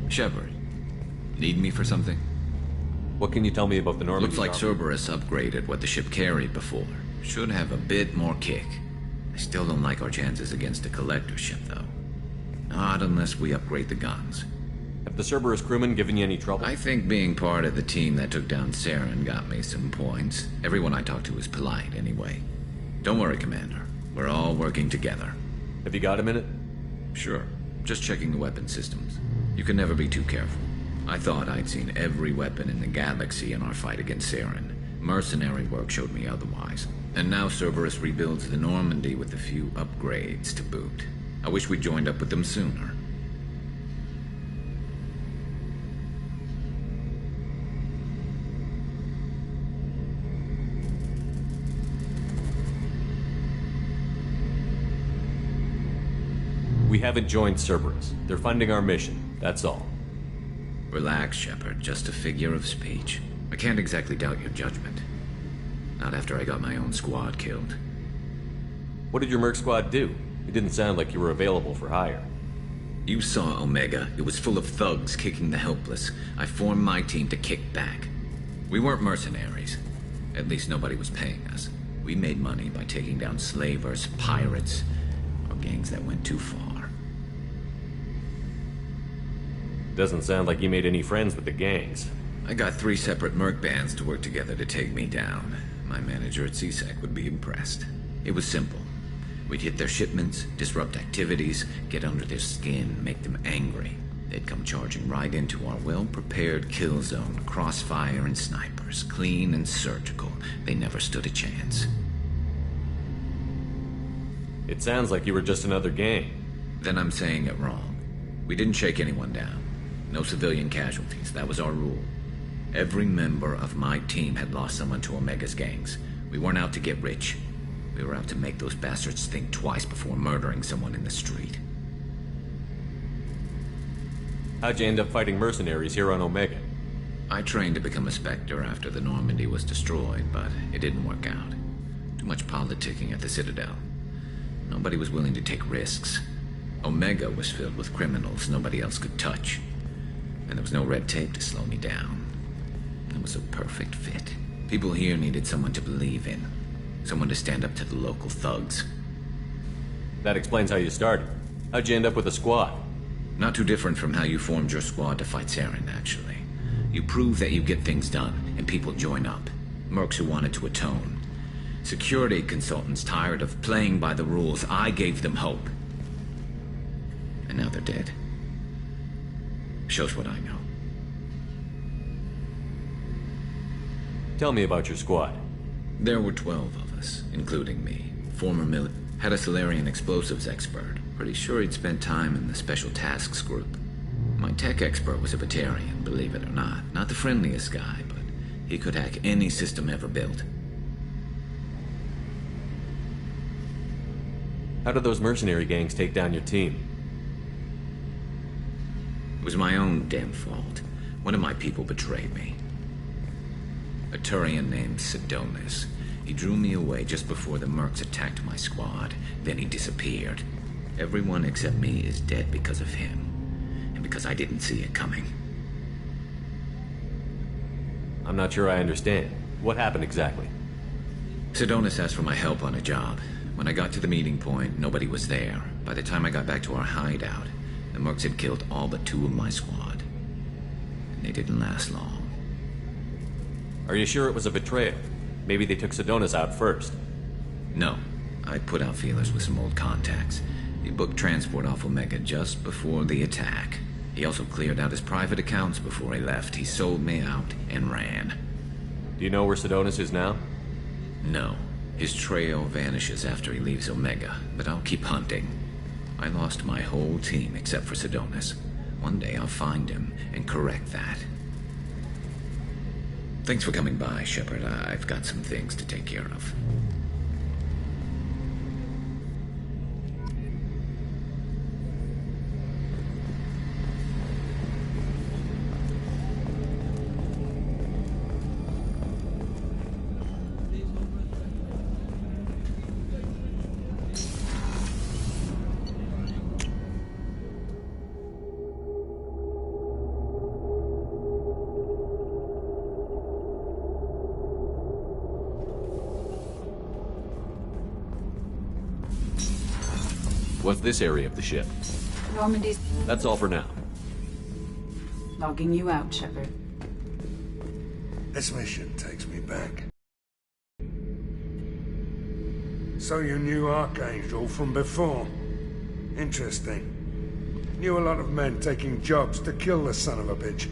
Shepard, need me for something? What can you tell me about the Normandy? Looks like Cerberus upgraded what the ship carried before. Should have a bit more kick. I still don't like our chances against a collector ship, though. Not unless we upgrade the guns. Have the Cerberus crewmen given you any trouble? I think being part of the team that took down Saren got me some points. Everyone I talked to was polite, anyway. Don't worry, Commander. We're all working together. Have you got a minute? Sure. Just checking the weapon systems. You can never be too careful. I thought I'd seen every weapon in the galaxy in our fight against Saren. Mercenary work showed me otherwise. And now Cerberus rebuilds the Normandy with a few upgrades to boot. I wish we'd joined up with them sooner. We haven't joined Cerberus. They're funding our mission, that's all. Relax, Shepard. Just a figure of speech. I can't exactly doubt your judgment. Not after I got my own squad killed. What did your merc squad do? It didn't sound like you were available for hire. You saw Omega. It was full of thugs kicking the helpless. I formed my team to kick back. We weren't mercenaries. At least nobody was paying us. We made money by taking down slavers, pirates, or gangs that went too far. Doesn't sound like you made any friends with the gangs. I got 3 separate merc bands to work together to take me down. My manager at CSEC would be impressed. It was simple. We'd hit their shipments, disrupt activities, get under their skin, make them angry. They'd come charging right into our well-prepared kill zone, crossfire and snipers, clean and surgical. They never stood a chance. It sounds like you were just another gang. Then I'm saying it wrong. We didn't shake anyone down. No civilian casualties, that was our rule. Every member of my team had lost someone to Omega's gangs. We weren't out to get rich. We were out to make those bastards think twice before murdering someone in the street. How'd you end up fighting mercenaries here on Omega? I trained to become a Spectre after the Normandy was destroyed, but it didn't work out. Too much politicking at the Citadel. Nobody was willing to take risks. Omega was filled with criminals nobody else could touch. And there was no red tape to slow me down. It was a perfect fit. People here needed someone to believe in. Someone to stand up to the local thugs. That explains how you started. How'd you end up with a squad? Not too different from how you formed your squad to fight Saren, actually. You prove that you get things done, and people join up. Mercs who wanted to atone. Security consultants tired of playing by the rules. I gave them hope. And now they're dead. Shows what I know. Tell me about your squad. There were 12 of us, including me. Former had a Solarian explosives expert. Pretty sure he'd spent time in the Special Tasks group. My tech expert was a Batarian, believe it or not. Not the friendliest guy, but he could hack any system ever built. How did those mercenary gangs take down your team? It was my own damn fault. One of my people betrayed me. A Turian named Sidonis. He drew me away just before the Mercs attacked my squad. Then he disappeared. Everyone except me is dead because of him. And because I didn't see it coming. I'm not sure I understand. What happened exactly? Sidonis asked for my help on a job. When I got to the meeting point, nobody was there. By the time I got back to our hideout, the Mercs had killed all but 2 of my squad. And they didn't last long. Are you sure it was a betrayal? Maybe they took Sidonis out first. No. I put out feelers with some old contacts. He booked transport off Omega just before the attack. He also cleared out his private accounts before he left. He sold me out and ran. Do you know where Sidonis is now? No. His trail vanishes after he leaves Omega, but I'll keep hunting. I lost my whole team except for Sidonis. One day I'll find him and correct that. Thanks for coming by, Shepard. I've got some things to take care of. What's this area of the ship? Normandy's That's all for now. logging you out, Shepard. This mission takes me back. So you knew Archangel from before? Interesting. Knew a lot of men taking jobs to kill the son of a bitch.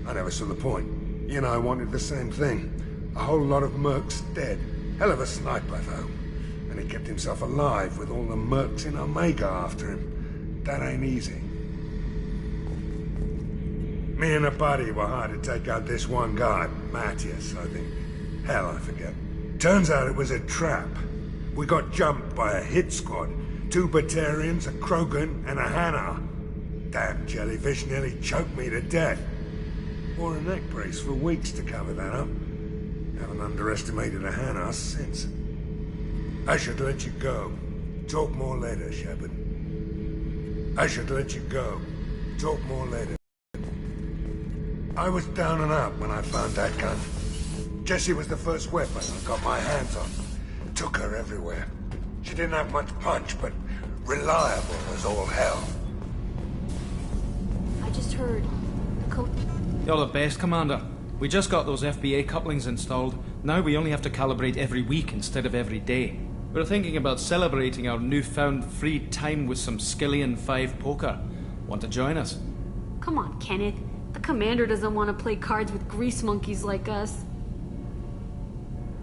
I never saw the point. You and I wanted the same thing. A whole lot of mercs dead. Hell of a sniper, though. And he kept himself alive with all the mercs in Omega after him. That ain't easy. Me and a buddy were hired to take out this one guy, Matthias, I think. Hell, I forget. Turns out it was a trap. We got jumped by a hit squad. 2 Batarians, a Krogan, and a Hanar. Damn jellyfish nearly choked me to death. Wore a neck brace for weeks to cover that up. Haven't underestimated a Hanar since. I should let you go. Talk more later, Shepard. I should let you go. Talk more later. I was down and out when I found that gun. Jessie was the first weapon I got my hands on. Took her everywhere. She didn't have much punch, but reliable as all hell. I just heard... You're the best, Commander. We just got those FBA couplings installed. Now we only have to calibrate every week instead of every day. We're thinking about celebrating our newfound free time with some Skillian 5 poker. Want to join us? Come on, Kenneth. The commander doesn't want to play cards with grease monkeys like us.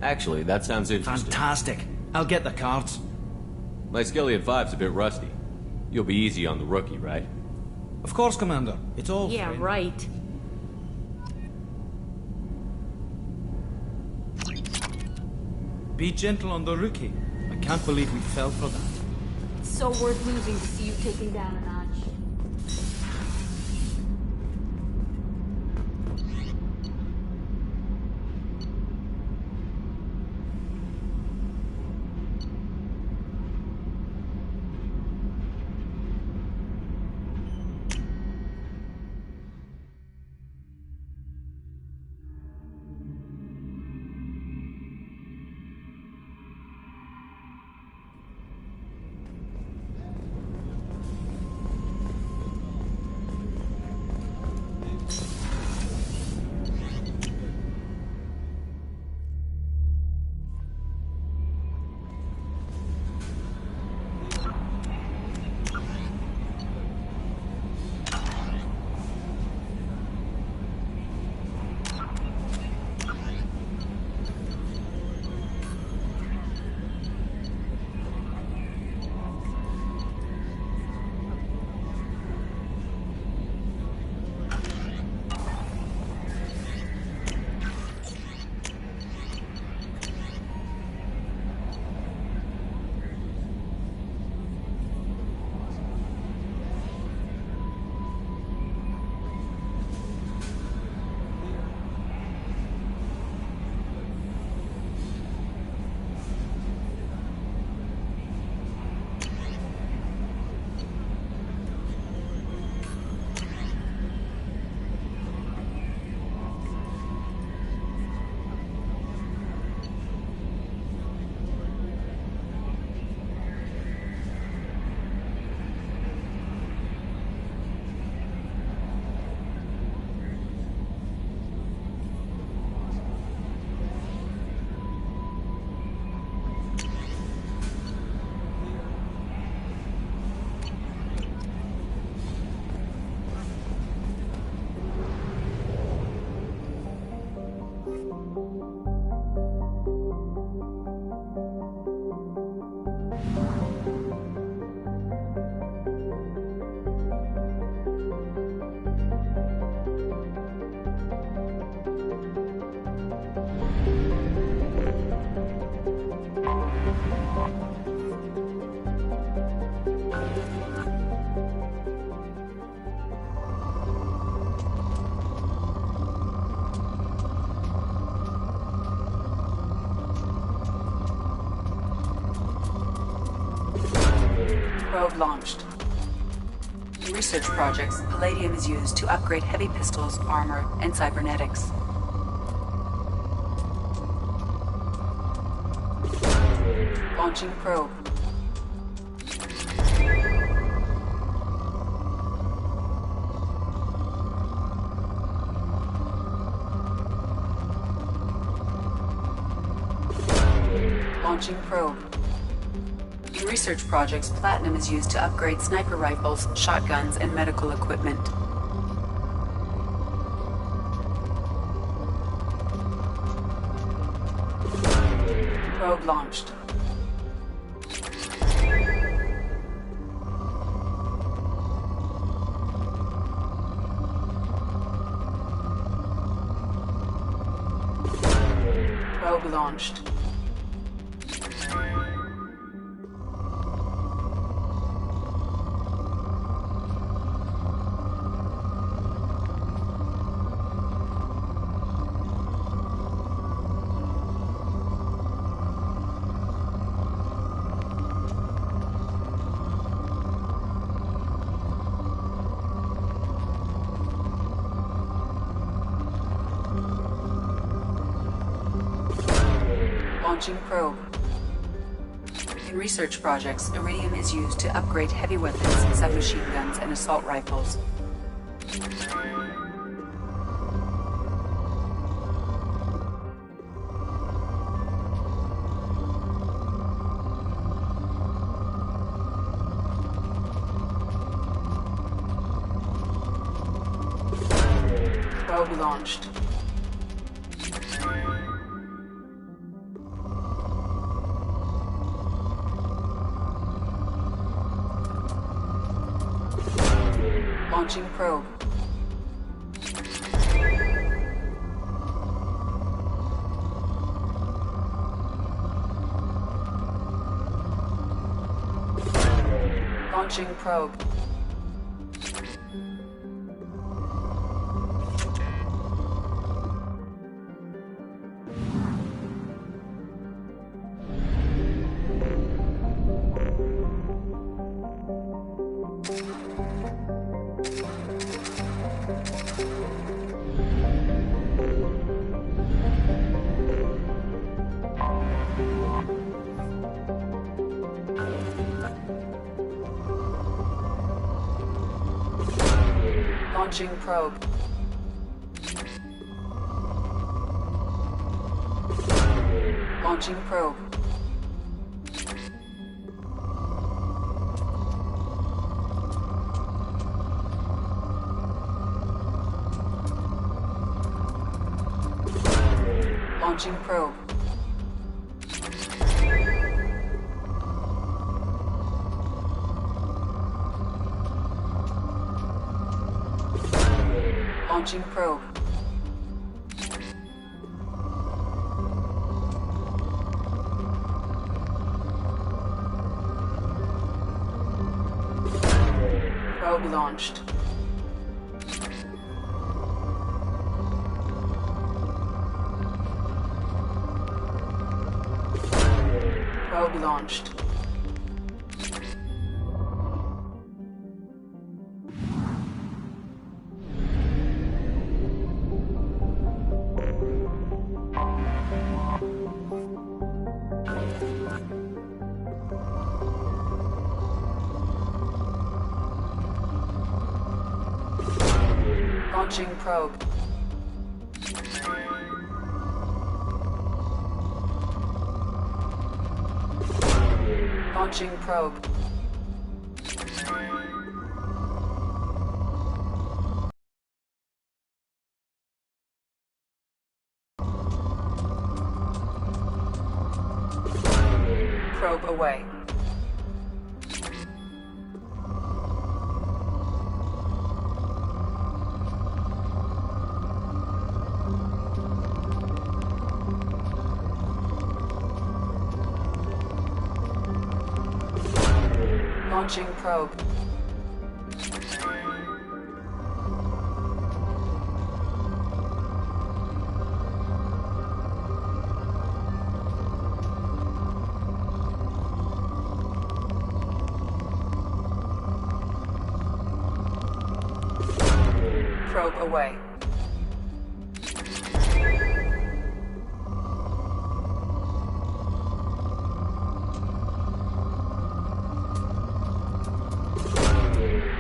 Actually, that sounds interesting. Fantastic. I'll get the cards. My Skillian 5's a bit rusty. You'll be easy on the rookie, right? Of course, Commander. It's all Yeah, friend. right. Be gentle on the rookie. I can't believe we fell for that. It's so worth losing to see you taken down a notch. Probe launched. In research projects, palladium is used to upgrade heavy pistols, armor, and cybernetics. Launching probe. Launching probe. In research projects, platinum is used to upgrade sniper rifles, shotguns, and medical equipment. Probe launched. Probe launched. Launching probe. In research projects, iridium is used to upgrade heavy weapons, submachine guns, and assault rifles. Probe launched. Launching probe. Launching probe. Launching probe. Launching probe. Launching probe. Launching probe. Probe launched. Probe launched. Launching probe. Launching probe. Probe away. Launching probe. Probe away.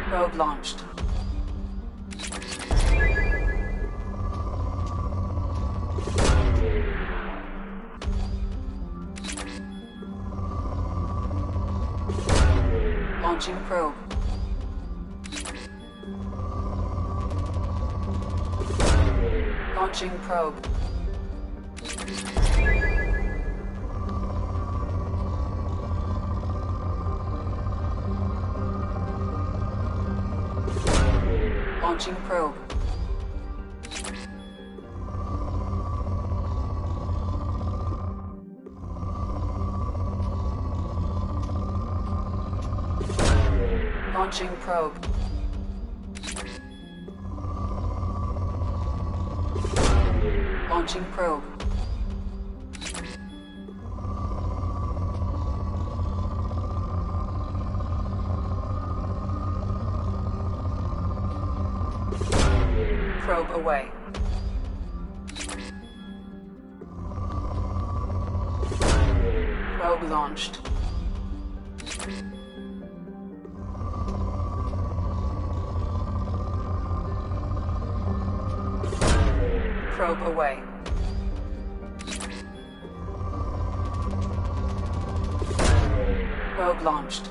Probe launched. Launching probe. Launching probe. Launching probe. Launching probe. Launching probe. Probe away. Probe launched. Probe away. Probe launched.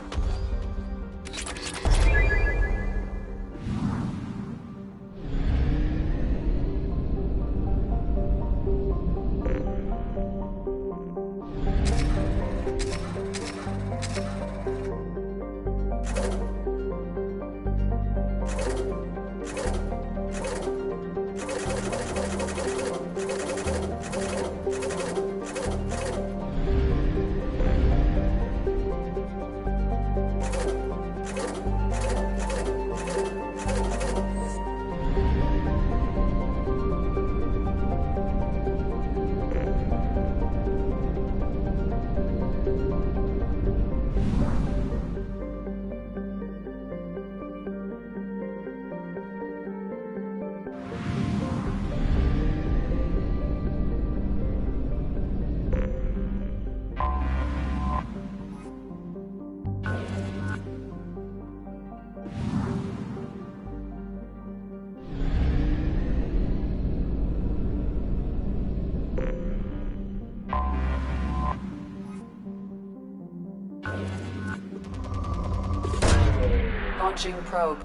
Launching probe.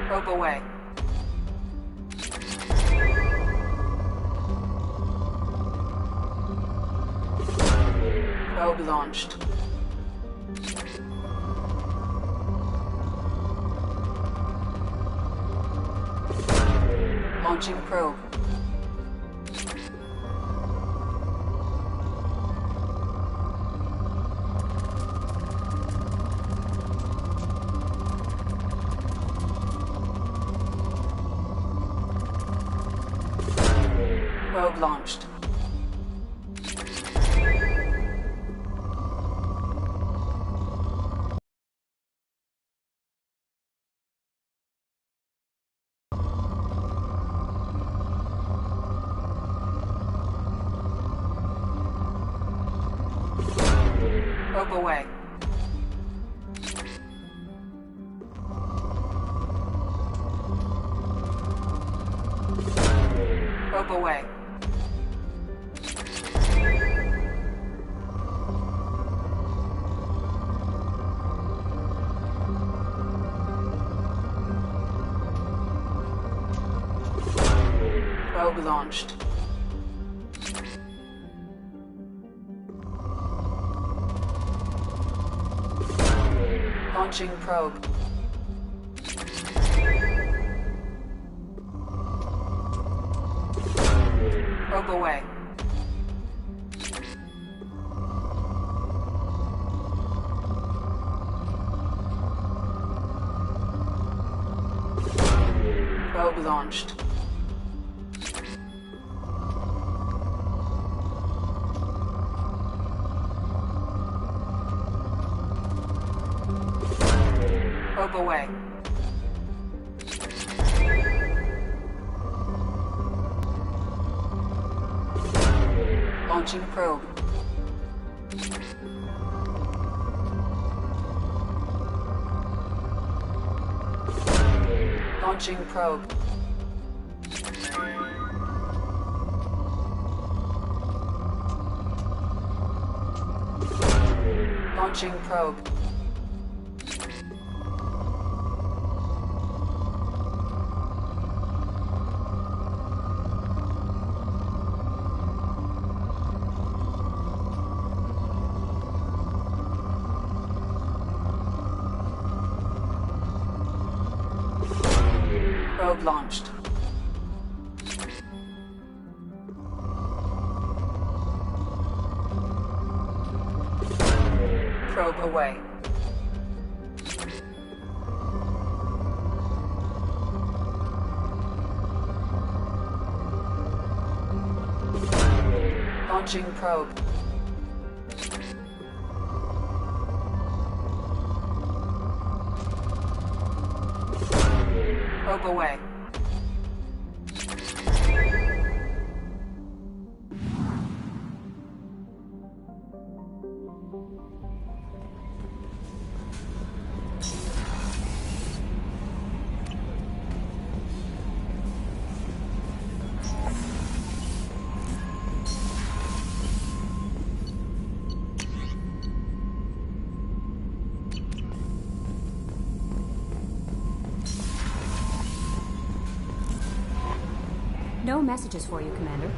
Probe away. Probe launched. Launching probe. Probe launched. Probe away. Probe away. Probe launched. Launching probe. Probe away. Probe launched. Probe away. Launching probe. Launching probe. Launching probe. Probe launched. Probe away. Launching probe. Probe away. No messages for you, Commander.